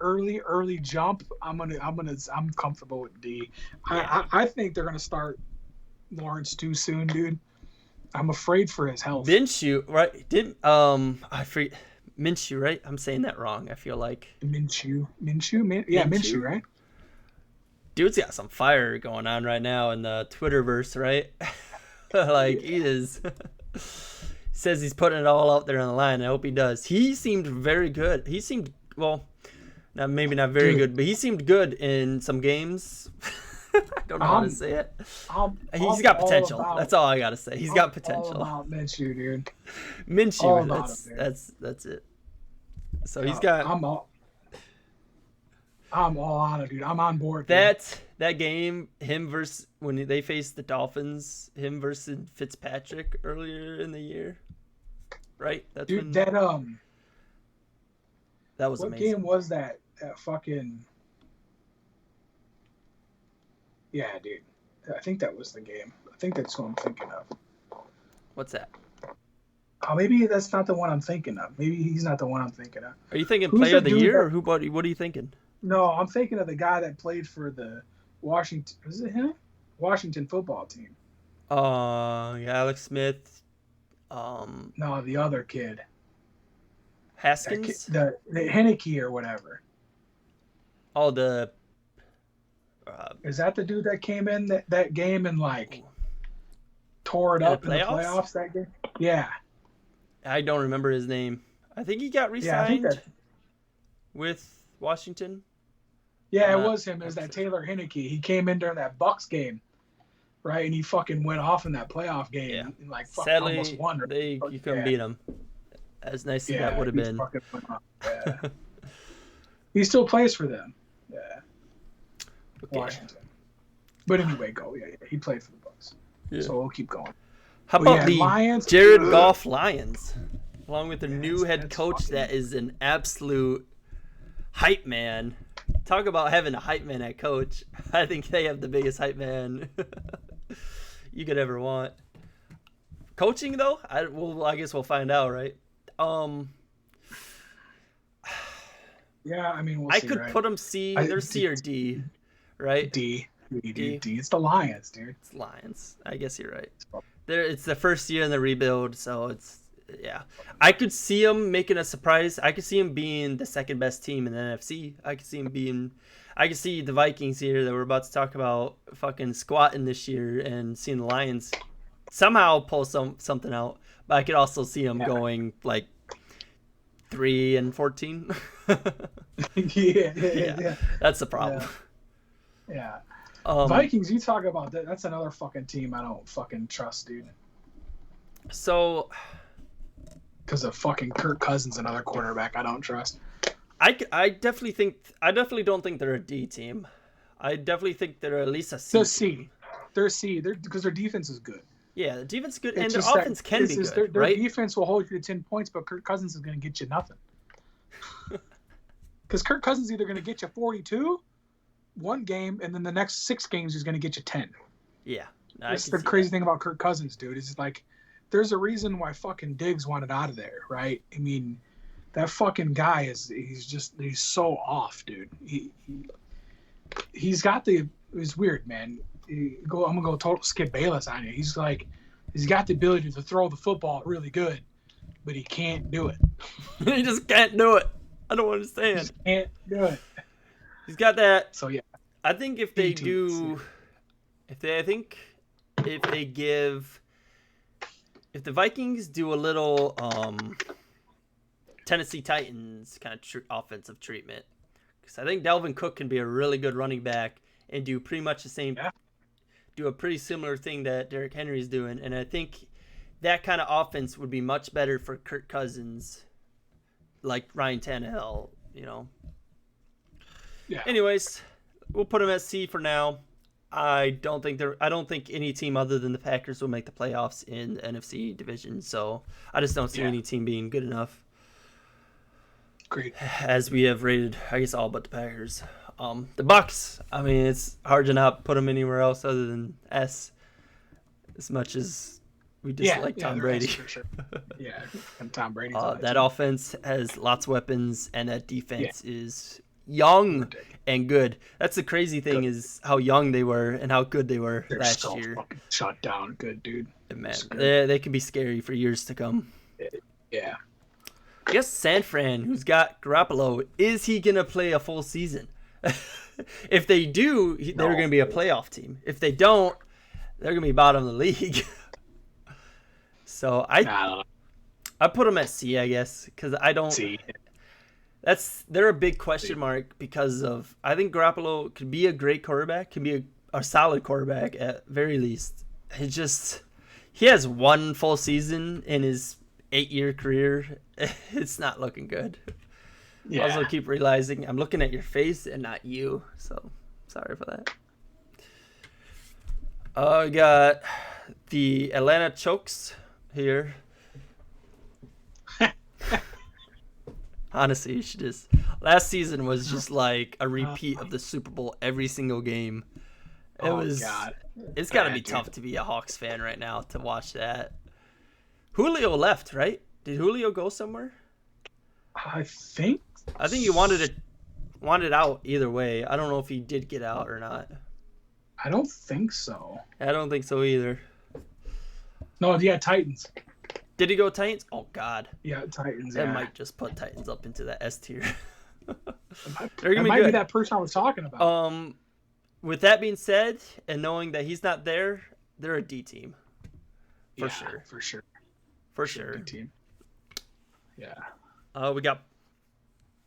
early jump. I'm comfortable with D. Yeah. I think they're gonna start Lawrence too soon, dude. I'm afraid for his health. Minshew, right? I forget Minshew, right? I'm saying that wrong. I feel like Minshew, Minshew? Minshew, right? dude's got some fire going on right now in the Twitterverse, right? Like he is. Says he's putting it all out there on the line. I hope he does. He seemed very good. He seemed maybe not very Dude. good, but he seemed good in some games. I don't know how to say it. He's got potential. That's all I gotta say. He's got potential. All about Minshew, dude. all Minshew. about That's him, man. that's it. So he's got I'm all on it, dude. I'm on board. Dude. that game. Him versus when they faced the Dolphins. Him versus Fitzpatrick earlier in the year. Right. That's Dude, when that that was what amazing. game was that? That fucking. Yeah, dude. I think that was the game. I think that's what I'm thinking of. What's that? Oh, maybe that's not the one I'm thinking of. Maybe he's not the one I'm thinking of. Are you thinking Who's player the of the dude year that- or who? What are you thinking? No, I'm thinking of the guy that played for the Washington. Was it him? Washington football team. Yeah, Alex Smith. No, the other kid. That Haskins. kid the Henneke or whatever. Oh, the. Is that the dude that came in that game and like tore it In the up in the playoffs? playoffs that game? Yeah. I don't remember his name. I think he got Yeah, I think re-signed that. with Washington. Yeah, it was him. It was that Taylor Heineke. He came in during that Bucks game, right? And he fucking went off in that playoff game. Yeah. And like Sadly, almost won. you couldn't beat him. As nice as that would have been. Fucking went off. Yeah. He still plays for them. Yeah. Okay. Washington. But anyway, go. Yeah, he played for the Bucks. Yeah. So we'll keep going. How about the Lions? Jared Goff Lions? Along with their new head coach that is an absolute hype man. Talk about having a hype man at coach. I think they have the biggest hype man you could ever want. Coaching though, I guess we'll find out, right? Yeah, I mean, I could put them C. They're C or D, right? D. It's the Lions, dude. It's Lions. I guess you're right. It's the first year in the rebuild, so yeah. I could see them making a surprise. I could see them being the second best team in the NFC. I could see the Vikings here that we're about to talk about fucking squatting this year and seeing the Lions somehow pull something out. But I could also see them going like 3-14. yeah. That's the problem. Yeah. Vikings, you talk about that. That's another fucking team I don't fucking trust, dude. So, because of fucking Kirk Cousins, another quarterback I don't trust. I definitely don't think they're a D team. I definitely think they're at least a C. They're C. They're C. Because their defense is good. Yeah, the defense is good, and their offense can be good, their right? Their defense will hold you to 10 points, but Kirk Cousins is going to get you nothing. Because Kirk Cousins is either going to get you 42 one game, and then the next 6 games he's going to get you 10. Yeah. That's the crazy thing about Kirk Cousins, dude. Is like, there's a reason why fucking Diggs wanted out of there, right? I mean, that fucking guy he's so off, dude. He's got it's weird, man. I'm gonna go total Skip Bayless on you. He's got the ability to throw the football really good, but he can't do it. He just can't do it. I don't understand. He just can't do it. He's got that. So yeah, I think if the Vikings do a little Tennessee Titans kind of offensive treatment, because I think Dalvin Cook can be a really good running back and do pretty much the same. Yeah. Do a pretty similar thing that Derrick Henry is doing, and I think that kind of offense would be much better for Kirk Cousins, like Ryan Tannehill, you know. Yeah. Anyways, we'll put them at C for now. I don't think any team other than the Packers will make the playoffs in the NFC division, so I just don't see any team being good enough. Great. As we have rated, I guess, all but the Packers. The Bucks, I mean, it's hard to not put them anywhere else other than S, as much as we dislike Tom Brady. S for sure. Yeah, and Tom Brady. That offense has lots of weapons, and that defense is young and good. That's the crazy thing is how young they were and how good they were last year. Fucking shut down, good dude. And man, they can be scary for years to come. Yeah. I guess San Fran, who's got Garoppolo, is he gonna play a full season? If they do, they're gonna be a playoff team. If they don't, they're gonna be bottom of the league. So I put them at C, I guess, because I don't. C. They're a big question mark because of, I think Garoppolo could be a great quarterback, can be a solid quarterback at very least. He has one full season in his 8-year career. It's not looking good. Yeah. I also keep realizing I'm looking at your face and not you, so sorry for that. I got the Atlanta Chokes here. Honestly, you should just. Last season was just like a repeat of the Super Bowl every single game. God. It's got to be tough to be a Hawks fan right now to watch that. Julio left, right? Did Julio go somewhere? I think he wanted out either way. I don't know if he did get out or not. I don't think so. I don't think so either. No, yeah, Titans. Did he go Titans? Oh, God. Yeah, Titans. That might just put Titans up into that S tier. They're gonna be that person I was talking about. With that being said, and knowing that he's not there, they're a D team. For sure. D team. Yeah. We got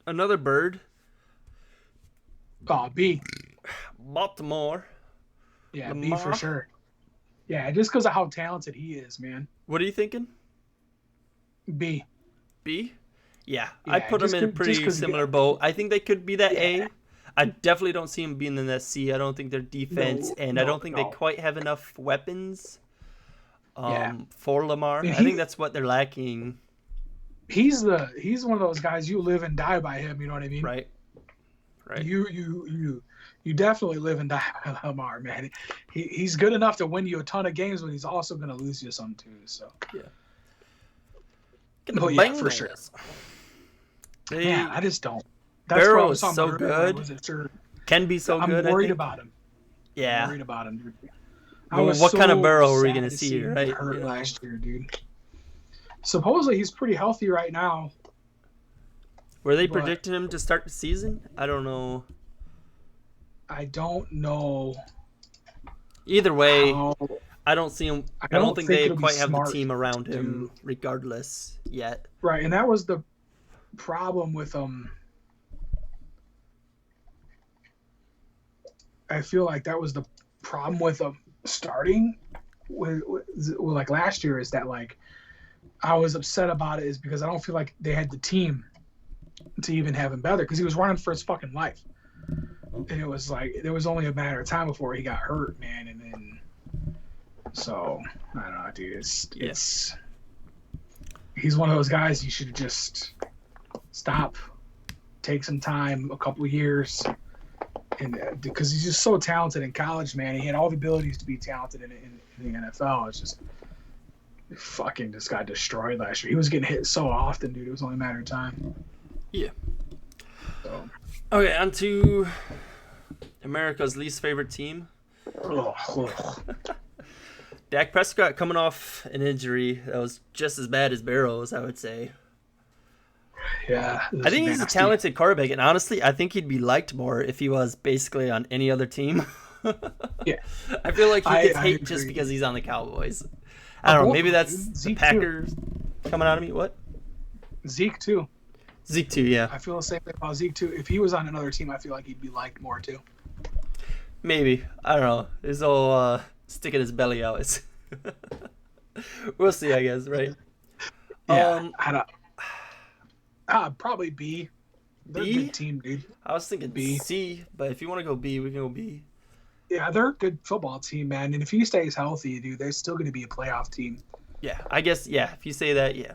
another bird. Oh, B. Baltimore. Yeah, B for Lamar. sure. Yeah, just because of how talented he is, man. What are you thinking? B. B? Yeah, I'd Yeah, put them in a pretty because similar boat. I think they could be that yeah, A. I definitely don't see them being in that C. I don't think their defense, no, and I no, don't think they no. quite have enough weapons Yeah, for Lamar. and I think that's what they're lacking. he's one of those guys you live and die by him. You know what I mean? Right. Right. You definitely live and die by Lamar, man. He's good enough to win you a ton of games, but he's also going to lose you some too. So Yeah. Get the oh yeah, for sure. They, Yeah, I just don't. That's Burrow what I was is talking so about earlier, good. sure. Can be so I'm good. worried I think. about him. Yeah. I'm worried about him, dude. Well, what kind of Burrow are we gonna sad see, him right? get hurt You know. last year, dude. Supposedly he's pretty healthy right now. Were they but predicting him to start the season? I don't know. I don't know Either way, how. I don't see him. I I don't don't think think they it'll be quite have the smart team around him, to- regardless yet. Right, and that was the problem with I feel like that was the problem with starting with like last year, is that like I was upset about it is because I don't feel like they had the team to even have him better, because he was running for his fucking life, and it was like there was only a matter of time before he got hurt, man. And then so I don't know, dude. It's he's one of those guys you should just stop, take some time, a couple of years, and because he's just so talented in college, man. He had all the abilities to be talented in the NFL. It's just fucking just got destroyed last year. He was getting hit so often, dude. It was only a matter of time. Yeah. So. Okay, on to America's least favorite team. Dak Prescott coming off an injury that was just as bad as Barrows, I would say. Yeah. I think he's a talented quarterback, and honestly, I think he'd be liked more if he was basically on any other team. Yeah. I feel like he gets hate agree. just because he's on the Cowboys. I don't know. Maybe that's the Packers coming out of me. What? Zeke too. Zeke too, yeah. I feel the same way about Zeke too. If he was on another team, I feel like he'd be liked more too. Maybe. I don't know. His whole sticking his belly out is. We'll see, I guess, right? Yeah. Probably B. They're B? a good team, dude. I was thinking B. C, but if you want to go B, we can go B. Yeah, they're a good football team, man. And if he stays healthy, dude, they're still going to be a playoff team. Yeah, I guess, yeah. If you say that, yeah.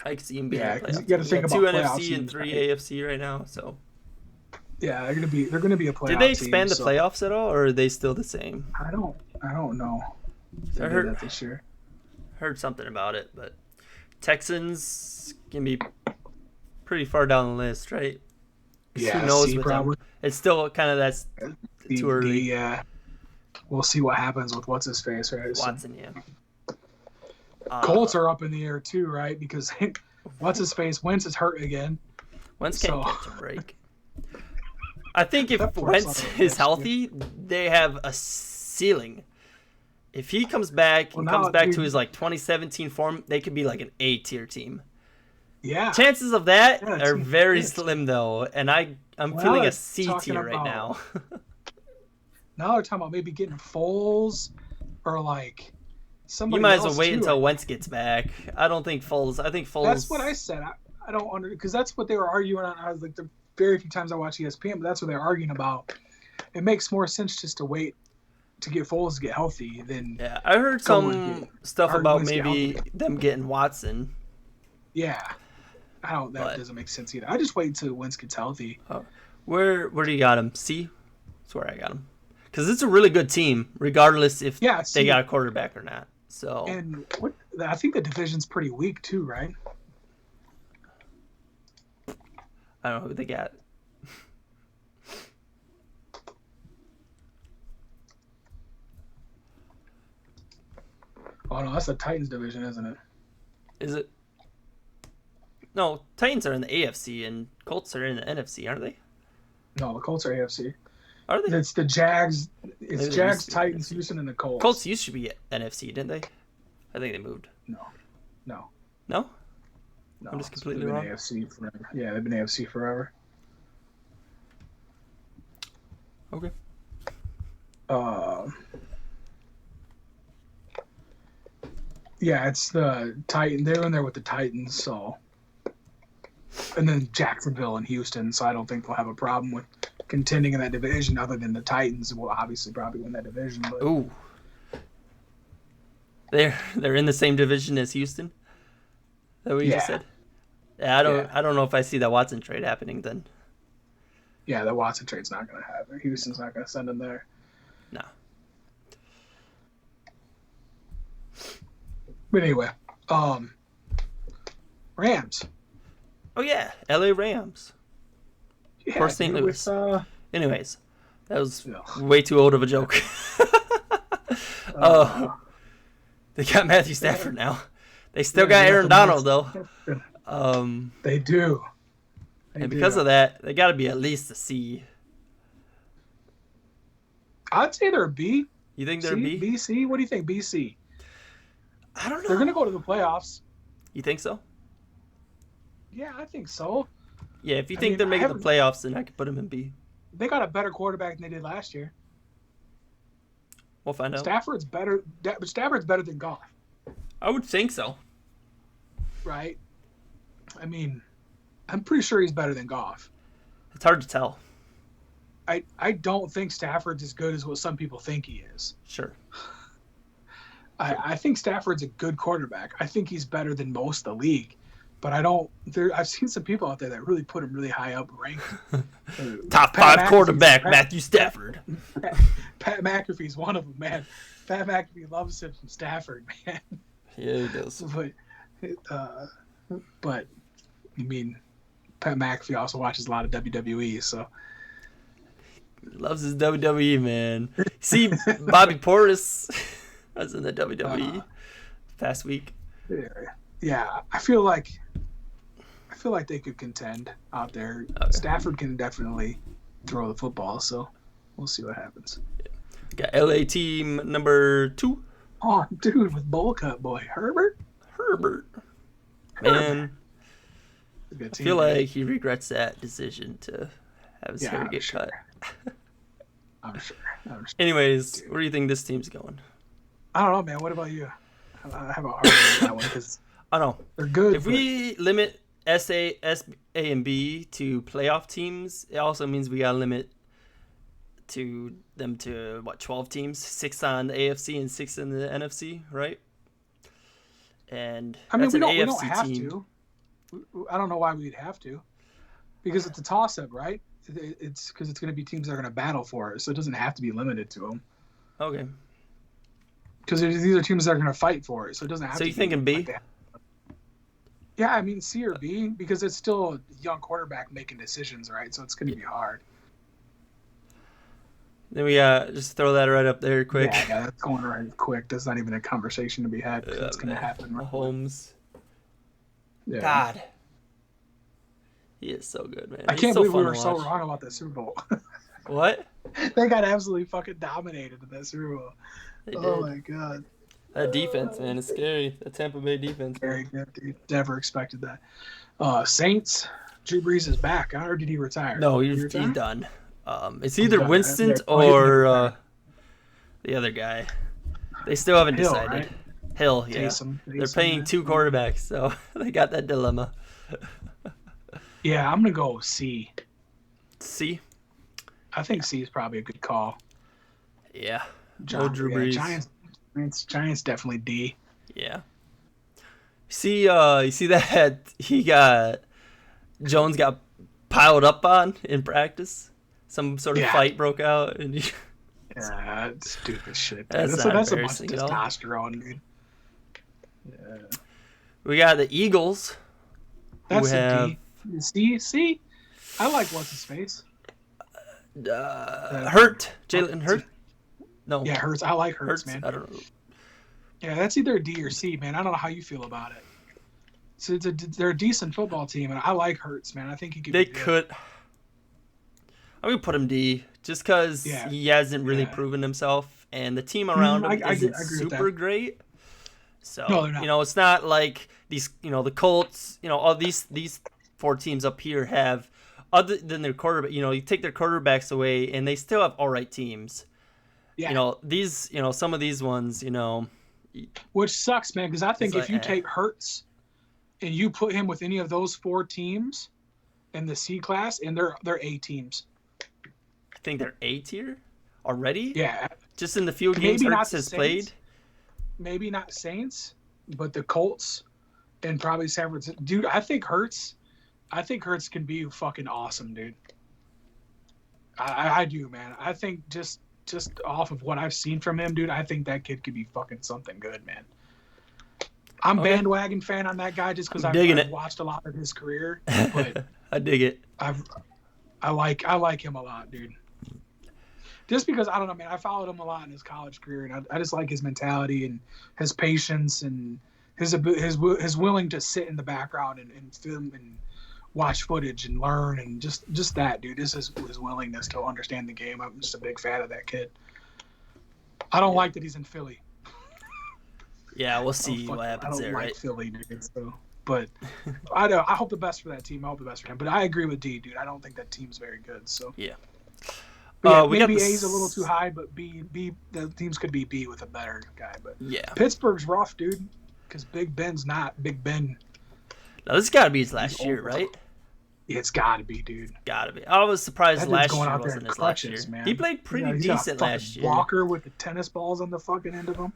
I can see him being Yeah, a 'cause playoff you gotta team. think Yeah, about 2 playoff NFC and teams, 3 right? AFC right now, so. Yeah, they're gonna be a playoff team. Did they expand the so playoffs at all, or are they still the same? I don't know. If they I did heard- that this year. Heard something about it, but Texans can be pretty far down the list, right? 'Cause Yeah, who knows C with them? probably. It's still kind of that's too early. Yeah. We'll see what happens with what's his face, right? So Watson, yeah. Colts are up in the air too, right? Because what's his face? Wentz is hurt again. Wentz can't so- catch a break. I think if That poor Wentz son of a is bitch, healthy, they have a ceiling. If he comes back and Well, comes now, back dude- to his like 2017 form, they could be like an A tier team. Yeah. Chances of that Yeah, are it's very good. slim though, and I'm Well, feeling a they're C talking tier right about- now. Now they're talking about maybe getting Foles or like somebody. You might as well else, wait too. until Wentz gets back. I don't think Foles. I think Foles. That's what I said. I don't because that's what they were arguing on. I was like, the very few times I watch ESPN, but that's what they're arguing about. It makes more sense just to wait to get Foles to get healthy than Yeah, I heard Go and some get- stuff or about Wentz get maybe healthy. them getting Watson. yeah. That But- doesn't make sense either. I just wait until Wentz gets healthy. Where do you got him? C? That's where I got him. Because it's a really good team, regardless if Yeah, they C. got a quarterback or not. So And I think the division's pretty weak too, right? I don't know who they got. Oh no, that's the Titans division, isn't it? Is it? No, Titans are in the AFC and Colts are in the NFC, aren't they? No, the Colts are AFC. Are they? It's the Jags. Maybe It's they Jags, used to be Titans, NFC. Houston, and the Colts. Colts used to be NFC, didn't they? I think they moved. No. No? No, I'm just it's completely been wrong. AFC forever. Yeah, they've been AFC forever. Okay. Yeah, it's the Titan. They're in there with the Titans, so. And then Jacksonville and Houston, so I don't think they'll have a problem with contending in that division. Other than the Titans will obviously probably win that division. But Ooh. They're in the same division as Houston. Is that what you just said? Yeah, I don't know if I see that Watson trade happening then. Yeah, the Watson trade's not going to happen. Houston's not going to send him there. No. But anyway, Rams. Oh yeah, L.A. Rams. Yeah, Or St. dude, Louis. with, Anyways, that was Yeah. way too old of a joke. They got Matthew Stafford now. They still got Aaron Donald though. They do. And because of that, they got to be at least a C. I'd say they're a B. You think they're a B? B, C? What do you think, B, C? I don't know. They're going to go to the playoffs. You think so? Yeah, I think so. Yeah, if you think they're making the playoffs, then I could put them in B. They got a better quarterback than they did last year. We'll find out. Stafford's better. Stafford's better than Goff, I would think so. right? I mean, I'm pretty sure he's better than Goff. It's hard to tell. I don't think Stafford's as good as what some people think he is. Sure. I think Stafford's a good quarterback. I think he's better than most of the league. But I don't. I've seen some people out there that really put him really high up ranked. Top 5 quarterback, Matthew Stafford. Pat McAfee's one of them, man. Pat McAfee loves him from Stafford, man. Yeah, he does. But I mean, Pat McAfee also watches a lot of WWE, so. Loves his WWE, man. See, Bobby Portis was in the WWE past week. Yeah, I feel like they could contend out there. Okay. Stafford can definitely throw the football, so we'll see what happens. Got LA team number 2. Oh, dude, with bowl cut boy Herbert. Man, Good I team, feel man. like he regrets that decision to have his hair I'm get sure. cut. I'm sure. Anyways, where do you think this team's going? I don't know, man. What about you? I have a hard time with that one because I don't know. they're good. If we limit S, A, and B to playoff teams, it also means we gotta limit them to 12 teams, 6 on the AFC and 6 in the NFC, right? And I mean, that's we an don't AFC have team. to. I don't know why we'd have to, because it's a toss-up, right? It's because it's going to be teams that are going to battle for it, so it doesn't have to be limited to them. Okay. Because these are teams that are going to fight for it, so it doesn't have to. So you be thinking B? like that. Yeah, I mean C or B, because it's still a young quarterback making decisions, right? So it's going to be hard. Then we just throw that right up there quick. Yeah, that's going right quick. That's not even a conversation to be had. It's going to happen. Right? Mahomes. Yeah. God. He is so good, man. I He's can't so believe we fun were to so watch. wrong about that Super Bowl. What? They got absolutely fucking dominated in that Super Bowl. They Oh did. my god. That defense, man, is scary. That Tampa Bay defense. Very good, dude. Never expected that. Saints, Drew Brees is back. Or did he retire? No, Did he he's retire? done. It's either done. Winston Yeah. Oh, he didn't or retire. the other guy. They still haven't Hill, decided. right? Hill, yeah. Taysom, They're paying man. 2 quarterbacks, so they got that dilemma. Yeah, I'm gonna go C. See? I think C is probably a good call. Yeah. No Drew Brees. Giants definitely D. Yeah. You see that Jones got piled up on in practice? Some sort of Yeah. fight broke out, and Yeah, that's stupid shit. Dude. That's That's not a bunch of embarrassing at all. testosterone, dude. Yeah. we got the Eagles. That's who a have D. C. I like what's his face. Hurt. Jalen Hurt? No. Yeah, Hurts. I like Hurts, Hurts. man. I don't know. Yeah, that's either a D or C, man. I don't know how you feel about it. So they're a decent football team, and I like Hurts, man. I think he could. They be good. could. I'm gonna put him D, just because Yeah. he hasn't really Yeah. proven himself, and the team around him I isn't agree with super that. great. So No, they're not. it's not like these, the Colts. All these 4 teams up here have other than their quarterback, you take their quarterbacks away, and they still have all right teams. Yeah. These, some of these ones, Which sucks, man, because I think It's if you like, take Hurts and you put him with any of those 4 teams in the C class, and they're A teams. I think they're A tier already. Yeah. Just in the few games Maybe not Hurts the has Saints. played. Maybe not Saints, but the Colts and probably San Francisco. Dude, I think Hurts can be fucking awesome, dude. I do, man. I think just off of what I've seen from him, dude, I think that kid could be fucking something good, man. I'm bandwagon fan on that guy just because I've watched a lot of his career, but I dig it. I like him a lot, dude. Just because I don't know, man. I followed him a lot in his college career, and I just like his mentality and his patience and his willing to sit in the background and film and watch footage and learn and just that, dude. This is his willingness to understand the game. I'm just a big fan of that kid. I don't like that he's in Philly. Yeah, we'll see what happens there, right? I don't like Philly, dude. So, but I hope the best for that team. I hope the best for him. But I agree with D, dude. I don't think that team's very good. So yeah. But maybe A's a little too high, but B the teams could be B with a better guy. But yeah, Pittsburgh's rough, dude, because Big Ben's not Big Ben. Now this got to be his last year, right? Yeah, it's got to be, dude. Got to be. I was surprised last year out wasn't there his clutches, last year. Man. He played pretty decent last year. Walker with the tennis balls on the fucking end of him.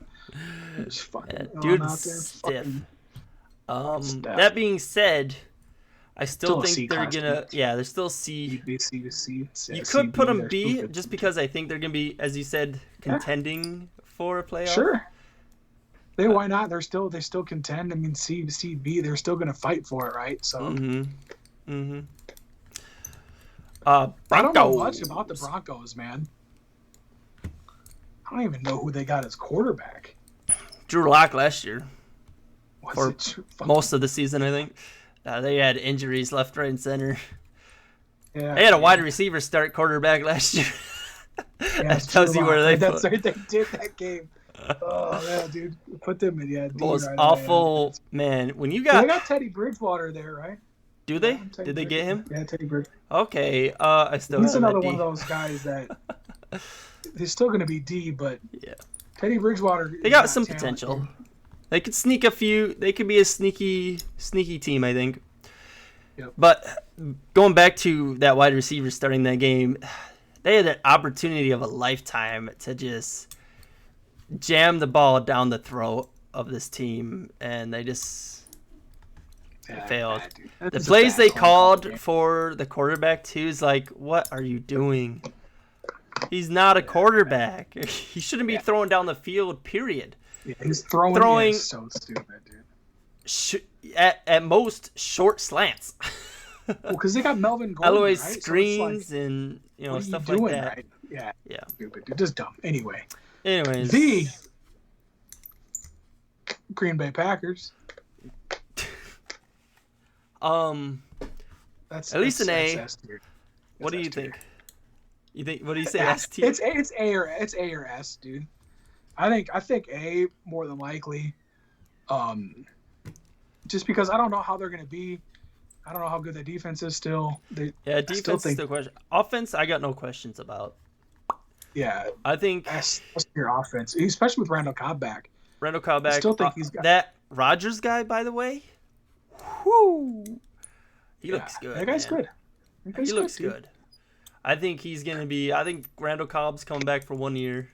Just fucking dude, out there, stiff. Stiff. That being said, I still think C they're class, gonna. dude. Yeah, they're still C. B, C to C. You could put them B just because I think they're gonna be, as you said, contending for a playoff. Sure. Why not? They still contend. I mean, C, B, they're still gonna fight for it, right? So. Mm-hmm. I don't know Broncos. much about the Broncos, man. I don't even know who they got as quarterback. Drew Lock last year. For most of the season, I think. They had injuries left, right, and center. Yeah, they had a wide receiver start quarterback last year. That tells you where they That's right. They did that game. Oh, yeah, dude. Put them in. Yeah, most awful, man. When you got... They got Teddy Bridgewater there, right? Do they? Did they get him? Yeah, Teddy Bridgewater. Okay. I still He's have another D. one of those guys that... He's still going to be D, but... Yeah. Teddy Bridgewater... They got some potential. They could sneak a few. They could be a sneaky team, I think. Yep. But going back to that wide receiver starting that game, they had an opportunity of a lifetime to just jam the ball down the throat of this team, and they just failed. The plays they called for the quarterback too is like, what are you doing? He's not a quarterback. He shouldn't be throwing down the field, period. Yeah, he's throwing so stupid, dude. At most, short slants. Well, because they got Melvin Gordon, Otherwise, right? screens so like, and stuff doing, like that. Right? Yeah. Yeah. Stupid, dude. Just dumb. Anyways. The Green Bay Packers. That's at least an A. What do you think? You think? What do you say? S tier? It's A or S, dude. I think A more than likely. Just because I don't know how they're gonna be. I don't know how good the defense is still. Defense is still question. Offense, I got no questions about. Yeah. I think S tier offense, especially with Randall Cobb back. I still think he's got that Rodgers guy, by the way. Whoo! He looks good. That guy's good. He looks good. I think he's gonna be. I think Randall Cobb's coming back for 1 year,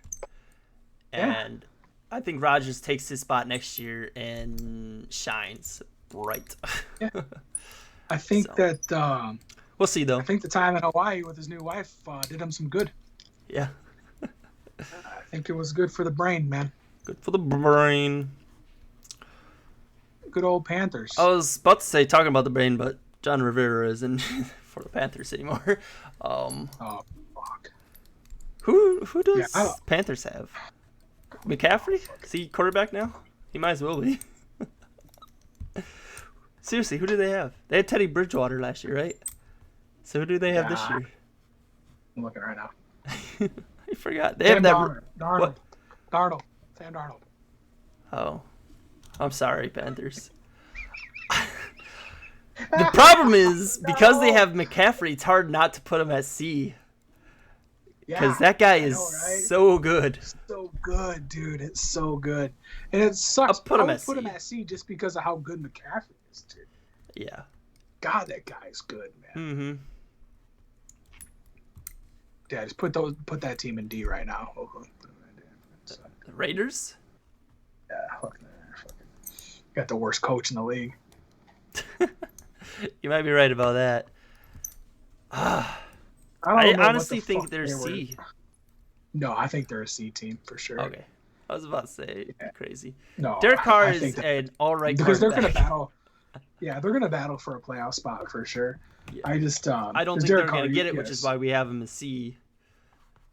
and I think Rodgers takes his spot next year and shines bright. Yeah. I think that we'll see though. I think the time in Hawaii with his new wife did him some good. Yeah. I think it was good for the brain, man. Good for the brain. Good old Panthers. I was about to say talking about the brain, but John Rivera isn't for the Panthers anymore. Oh fuck. Who does Panthers have? McCaffrey? Is he quarterback now? He might as well be. Seriously, who do they have? They had Teddy Bridgewater last year, right? So who do they have this year? I'm looking right now. I forgot. They have that. Darnold. Sam Darnold. Oh, I'm sorry, Panthers. The problem is because they have McCaffrey, it's hard not to put him at C. Because that guy is so good. So good, dude. It's so good. And it sucks. I'll put him him at C just because of how good McCaffrey is, dude. Yeah. God, that guy's good, man. Mm-hmm. Yeah, just put that team in D right now. The Raiders? Yeah, fucking got the worst coach in the league. You might be right about that. I honestly think they're C. No, I think they're a C team for sure. Okay. I was about to say, crazy. No, Derek Carr is an all-right because they're going to quarterback. battle. Yeah, they're going to battle for a playoff spot for sure. Yeah. I don't think they're going to get it, which is why we have them as C.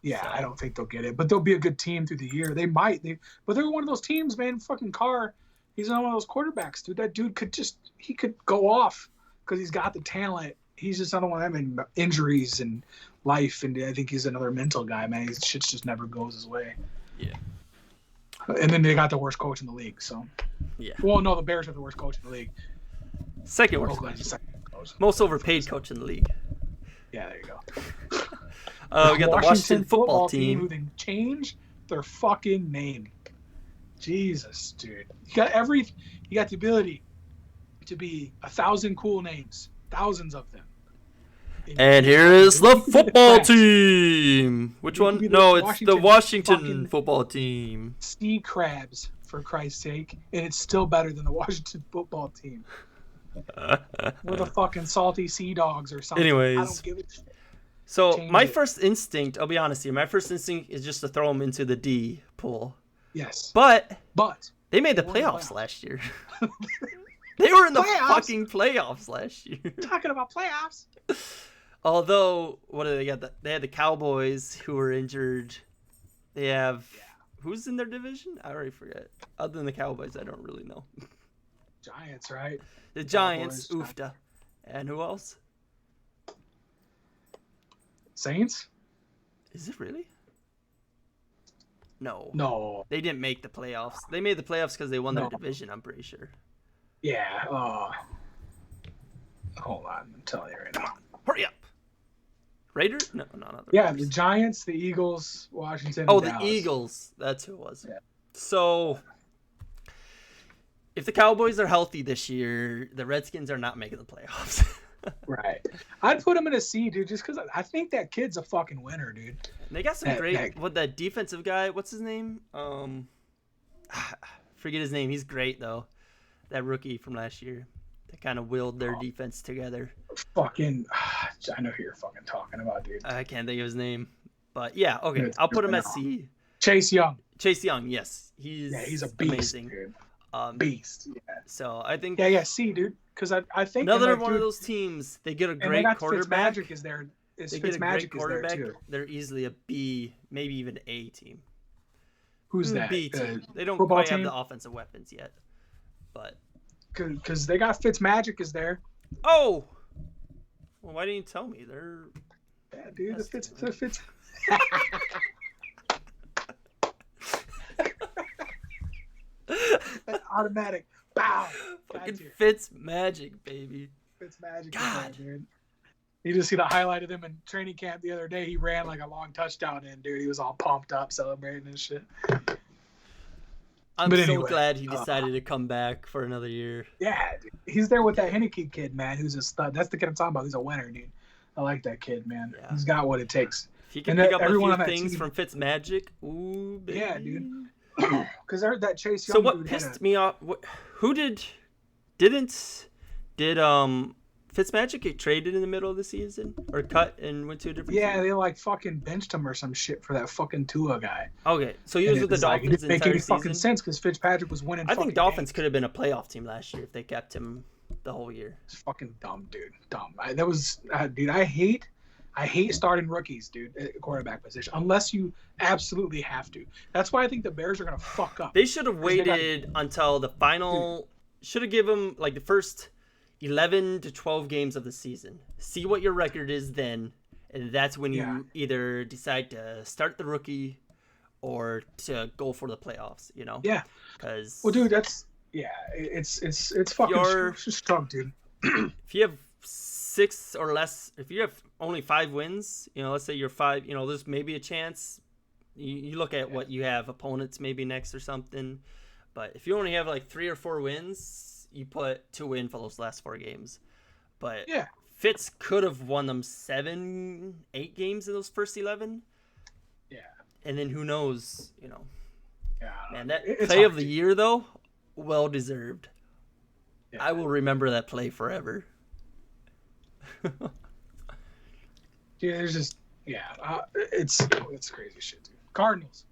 Yeah, So. I don't think they'll get it, but they'll be a good team through the year. They might, but they're one of those teams, man. Fucking Carr, he's not one of those quarterbacks, dude. That dude could go off because he's got the talent. He's just another one of them in injuries and life, and I think he's another mental guy, man. His shit just never goes his way. Yeah. And then they got the worst coach in the league, so. Yeah. Well, no, the Bears are the worst coach in the league. Second worst. Oakland's the second coach. Most overpaid coach in the league. Yeah, there you go. We got the Washington football team. Who then change their fucking name. Jesus, dude. You got the ability to be 1,000 cool names. Thousands of them. And here is the football team. Which one? No, it's the Washington football team. Sea crabs, for Christ's sake. And it's still better than the Washington football team. We're the fucking salty sea dogs or something. Anyways. I don't give a shit. So my first instinct, I'll be honest here, my first instinct is just to throw them into the D pool. Yes. But they made the won the playoffs playoffs. last year. They were in the Playoffs? fucking playoffs last year. Talking about playoffs. Although, what do they got? They had the Cowboys who were injured. They have who's in their division? I already forget. Other than the Cowboys, I don't really know. Giants, right? The Giants, Cowboys, oofta. And who else? Saints? Is it really? No. No. They didn't make the playoffs. They made the playoffs because they won their division, I'm pretty sure. Yeah. Hold on. I'm telling you right now. Hurry up. Raiders? No, not the Yeah, Raiders. the Giants, the Eagles, Washington. Oh, and the Dallas. Eagles. That's who it was. Yeah. So, if the Cowboys are healthy this year, the Redskins are not making the playoffs. Right. I'd put him in a C, dude, just because I think that kid's a fucking winner, dude. They got some what that defensive guy, what's his name? Forget his name. He's great though. That rookie from last year. They kind of willed their defense together. Fucking I know who you're fucking talking about, dude. I can't think of his name. But yeah, okay. I'll put him at C. Chase Young. Chase Young, yes. He's a beast, amazing. dude. Beast. Yeah. So I think C, dude. Because I think another one of those teams, they get a great quarterback. Fitzmagic is there. They get a great quarterback. They're easily a B, maybe even A team. Who's that? B team. They don't football quite team? have the offensive weapons yet, but because they got Fitzmagic is there. oh, well, why didn't you tell me? They're dude. The Fitz. Automatic. Bow. Fucking Fitzmagic, baby. Fitzmagic. God. Dude. You just see the highlight of him in training camp the other day. He ran like a long touchdown in, dude. He was all pumped up celebrating and shit. I'm so glad he decided to come back for another year. Yeah, dude. He's there with that Henneke kid, man, who's a stud. That's the kid I'm talking about. He's a winner, dude. I like that kid, man. Yeah. He's got what it takes. If he can pick up a few things from Fitzmagic, ooh, baby. Yeah, dude. Because I heard that Chase Young. So what pissed me off? Who didn't Fitzmagic get traded in the middle of the season or cut and went to a different? Yeah, they like fucking benched him or some shit for that fucking Tua guy. Okay, so he was with the Dolphins. It didn't make any fucking sense because Fitzpatrick was winning. I think Dolphins could have been a playoff team last year if they kept him the whole year. It's fucking dumb, dude. Dumb. Dude. I hate starting rookies, dude, at quarterback position, unless you absolutely have to. That's why I think the Bears are going to fuck up. They should have waited until the final. Should have given them like the first 11 to 12 games of the season. See what your record is then, and that's when you either decide to start the rookie or to go for the playoffs, you know? Yeah. Because well, dude, it's fucking strong, dude. if you have 6 or less, if you have only 5 wins, let's say you're 5, there's maybe a chance. You look at what you have, opponents maybe next or something. But if you only have like 3 or 4 wins, you put 2 in for those last 4 games. But Yeah. Fitz could have won them 7, 8 games in those first 11. Yeah. And then who knows, Yeah. Man, that It's play of hard the to- year, though, well deserved. Yeah. I will remember that play forever. Dude, there's just it's crazy shit, dude. Cardinals.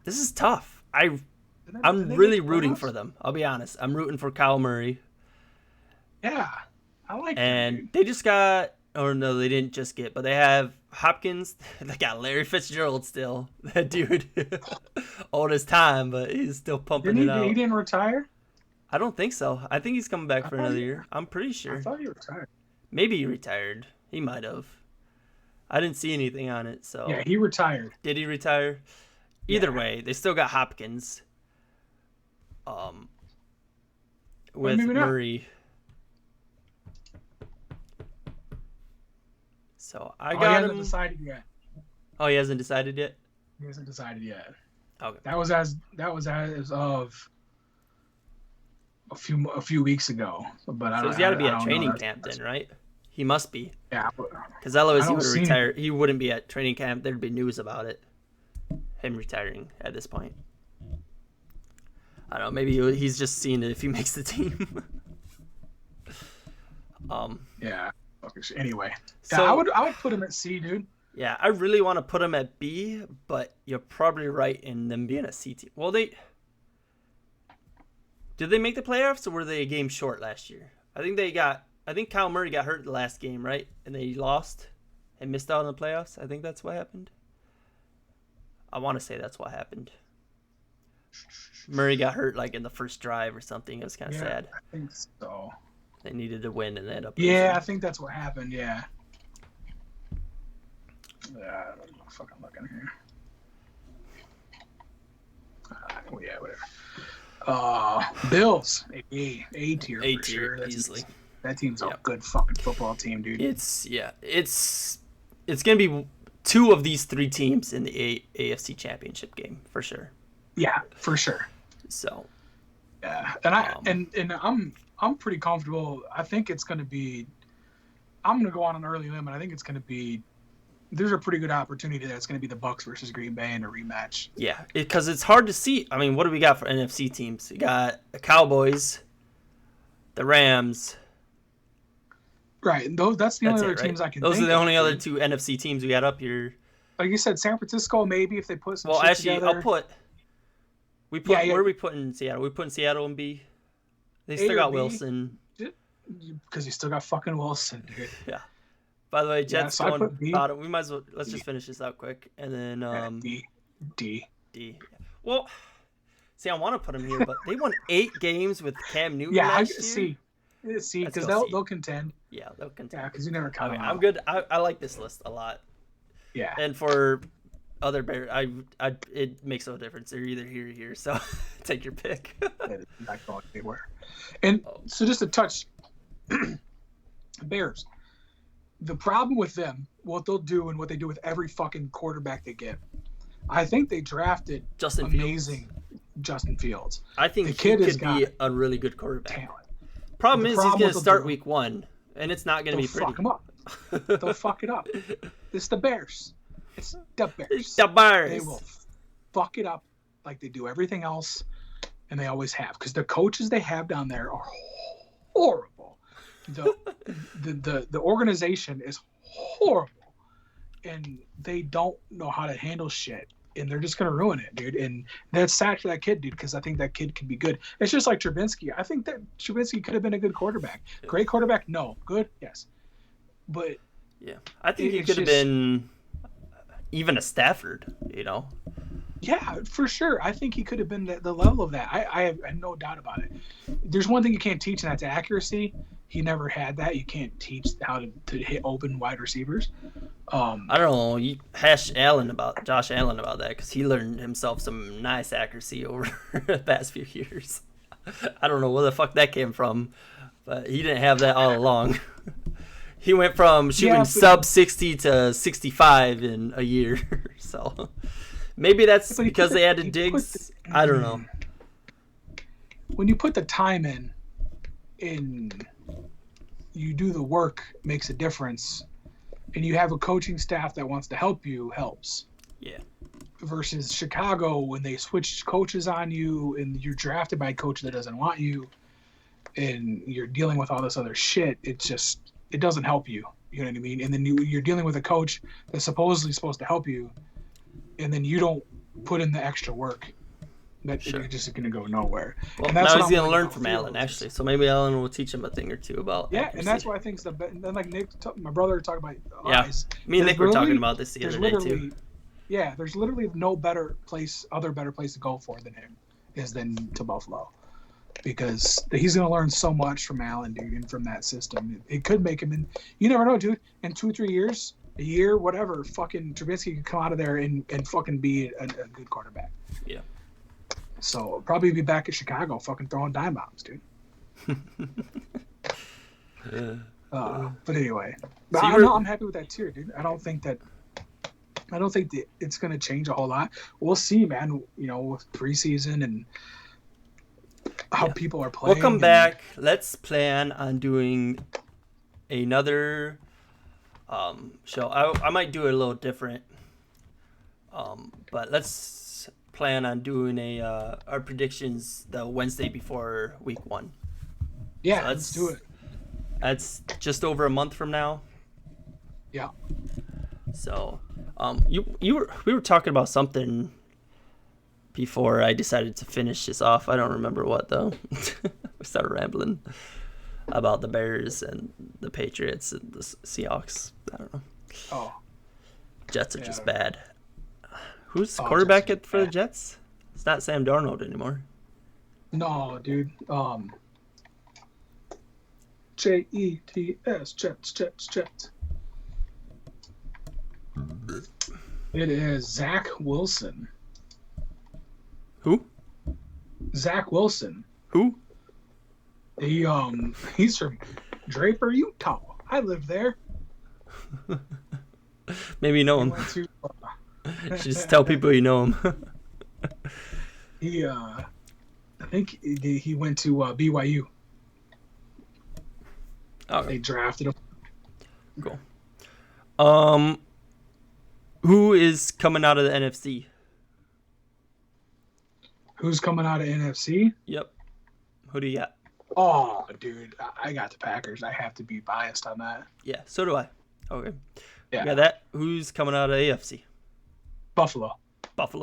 This is tough. I'm Didn't they really make rooting playoffs? for them. I'll be honest. I'm rooting for Kyle Murray. Yeah, I like them, And dude. they just got, or no, they didn't just get, but they have Hopkins. They got Larry Fitzgerald still. That dude, old as time, but he's still pumping Didn't it he out. didn't retire? I don't think so. I think he's coming back I for thought another he- year. I'm pretty I sure. thought he retired. Maybe he retired. He might have. I didn't see anything on it, so. Yeah, he retired. Did he retire? Either Yeah. way, they still got Hopkins. With maybe not. Murray. So I He got hasn't him. decided yet. Oh, he hasn't decided yet. He hasn't decided yet. Okay. That was as of a few weeks ago. But I So don't. he's got to be I at don't know. training That's- camp then, right? He must be, Yeah. because otherwise I he don't would have see retired. He wouldn't be at training camp. There'd be news about it. Him retiring at this point. I don't know. Maybe he's just seeing it if he makes the team. Yeah. Fucking shit. Anyway, So yeah, I would put him at C, dude. yeah, I really want to put him at B, but you're probably right in them being a C team. Well, did they make the playoffs or were they a game short last year? I think Kyle Murray got hurt the last game, right? And they lost and missed out on the playoffs. I think that's what happened. I want to say that's what happened. Murray got hurt like in the first drive or something. It was kind of Yeah, sad. I think so. They needed to win and they ended up Yeah, I losing. think that's what happened. Yeah. Yeah, I don't know what the fuck I'm looking here. Yeah, whatever. Bills, A tier A for tier, sure. That's easily. That team's a Yep. good fucking football team, dude. It's gonna be 2 of these 3 teams in the AFC Championship game for sure. Yeah, for sure. So Yeah, and I'm pretty comfortable. I think it's gonna be. I'm gonna go on an early limb, and I think it's gonna be. There's a pretty good opportunity that it's gonna be the Bucks versus Green Bay in a rematch. yeah, because it's hard to see. I mean, what do we got for NFC teams? We got the Cowboys, the Rams. Right, and that's the That's only it, other right? teams I can. Those are think the of, only dude. other 2 NFC teams we got up here. Like you said, San Francisco maybe if they put some. Well, shit actually, together. I'll put. Yeah, yeah. Where are we putting Seattle? We putting Seattle in B. They A still or got B? Wilson. because you still got fucking Wilson, dude. By the way, Jets so I going put B. bottom. We might as well let's just finish this out quick and then D. D. Well, see, I want to put them here, but they won 8 games with Cam Newton Yeah, last year. C, Let's because go they'll C. contend. Yeah, they'll continue. Yeah, because you never count Okay, them I'm out. good. I like this list a lot. Yeah, And for other Bears, it makes no difference. They're either here or here. So take your pick. I thought they were. And so just to touch Bears, the problem with them, what they'll do and what they do with every fucking quarterback they get, I think they drafted Justin amazing Justin Fields. I think The he kid has could be got a really good quarterback. Talent. Problem The is problem he's going with to the start Bears- week 1, and it's not going to They'll be pretty. fuck him up. They'll fuck it up. It's the Bears. It's the Bears. It's the Bears. They will fuck it up like they do everything else, and they always have. Because the coaches they have down there are horrible. The organization is horrible, and they don't know how to handle shit. And they're just gonna ruin it, dude. And that's sad for that kid, dude, because I think that kid can be good. It's just like Trubinsky. I think that Trubinsky could have been a good quarterback. Great quarterback? No. Good? Yes. But Yeah, I think he It's could have just- been even a Stafford. You know, yeah, for sure. I think he could have been the level of that. I have no doubt about it. There's one thing you can't teach, and that's accuracy. He never had that. You can't teach how to hit open wide receivers. I don't know. You hash Josh Allen about that because he learned himself some nice accuracy over the past few years. I don't know where the fuck that came from, but he didn't have that all along. He went from shooting sub 60 to 65 in a year. So maybe that's because they added Diggs. I don't know. When you put the time in, you do the work, makes a difference, and you have a coaching staff that wants to help you, helps. Yeah. Versus Chicago, when they switch coaches on you and you're drafted by a coach that doesn't want you, and you're dealing with all this other shit, it doesn't help you. You know what I mean? And then you're dealing with a coach that's supposedly supposed to help you, and then you don't put in the extra work. That you're just going to go nowhere. Well, now he's going to learn from Allen, actually. So maybe Allen will teach him a thing or two about accuracy. And that's why I think it's the best. Then, like Nick, my brother, talked about eyes. Me and Nick were talking about this the other day, too. Yeah, there's literally no better place to go for than him than to Buffalo. Because he's going to learn so much from Allen, dude, and from that system. It could make him you never know, dude. In 2-3 years, a year, whatever, fucking Trubisky could come out of there and fucking be a good quarterback. Yeah. So probably be back at Chicago, fucking throwing dime bombs, dude. But anyway, I'm happy with that tier, dude. I don't think that it's going to change a whole lot. We'll see, man. You know, with preseason and how people are playing. We'll come back. Let's plan on doing another show. I might do it a little different, but let's plan on doing our predictions the Wednesday before week 1. Yeah, so let's do it. That's just over a month from now. Yeah. So, we were talking about something before I decided to finish this off. I don't remember what though. We started rambling about the Bears and the Patriots and the Seahawks. I don't know. Oh. Jets are just bad. Who's quarterback for the Jets? It's not Sam Darnold anymore. No, dude. Jets, Jets. It is Zach Wilson. Who? Zach Wilson. Who? He's from Draper, Utah. I live there. Maybe you know him. Just tell people you know him. I think he went to BYU. Oh, they drafted him. Cool. Who is coming out of the NFC? Who's coming out of NFC? Yep. Who do you got? Oh, dude, I got the Packers. I have to be biased on that. Yeah, so do I. Okay. Yeah. You got that? Who's coming out of AFC? Buffalo,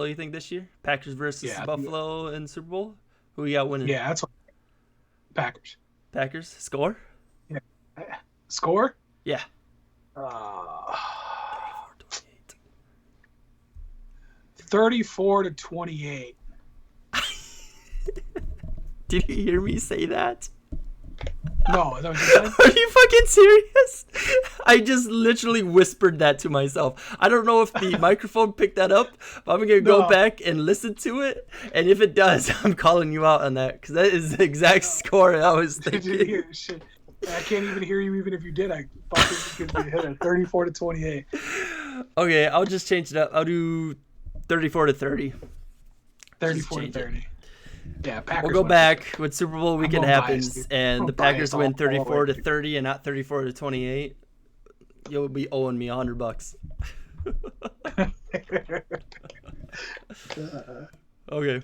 you think this year? Packers versus Buffalo in Super Bowl? Who you got winning? Yeah, that's what. Packers. Score? Yeah. Score? Yeah. 34-28. Did you hear me say that? No, that was just Are you fucking serious? I just literally whispered that to myself. I don't know if the microphone picked that up, but I'm going to go back and listen to it. And if it does, I'm calling you out on that because that is the exact score I was thinking. Shit. I can't even hear you even if you did. I fucking could hit it 34-28. Okay, I'll just change it up. I'll do 34-30. 34-30. Yeah, Packers. We'll go back when Super Bowl weekend happens and the Packers win 34-30 and not 34-28. You'll be owing me $100. Okay.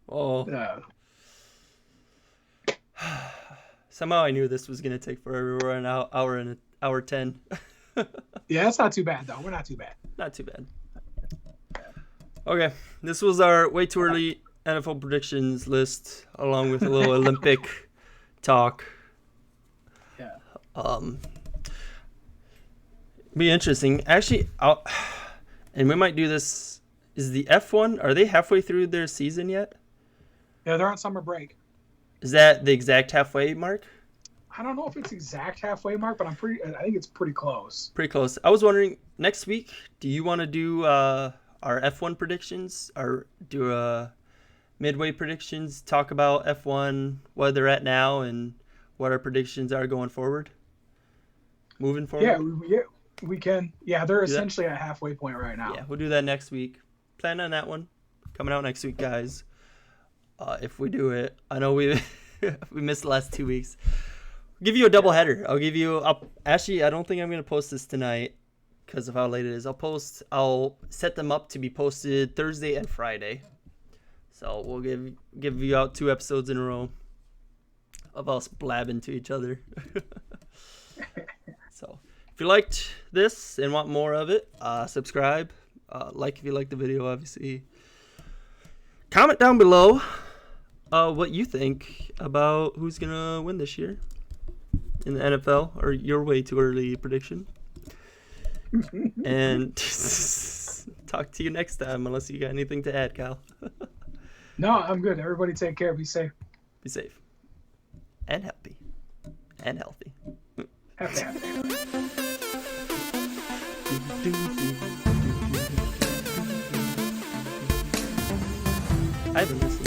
Oh. Yeah. Somehow I knew this was gonna take forever. We're an hour and an hour 10. Yeah, that's not too bad though. We're not too bad. Not too bad. Okay, this was our way too early NFL predictions list, along with a little Olympic talk. Yeah. Be interesting. Actually, and we might do this. Is the F1? Are they halfway through their season yet? Yeah, they're on summer break. Is that the exact halfway mark? I don't know if it's exact halfway mark, but I think it's pretty close. Pretty close. I was wondering, next week, do you want to do our F1 predictions, or do midway predictions, talk about F1, where they're at now, and what our predictions are going forward? Moving forward? We can. Yeah, they're Do that? essentially at halfway point right now. Yeah, we'll do that next week. Plan on that one. Coming out next week, guys. If we do it. I know we we missed the last 2 weeks. I'll give you a double header. Actually, I don't think I'm going to post this tonight because of how late it is. I'll set them up to be posted Thursday and Friday. So we'll give you out 2 episodes in a row of us blabbing to each other. So if you liked this and want more of it, subscribe. Like if you like the video, obviously. Comment down below what you think about who's going to win this year in the NFL, or your way too early prediction. And talk to you next time, unless you got anything to add, Kyle. No, I'm good. Everybody take care. Be safe. Be safe. And happy. And healthy. Happy. I haven't listened.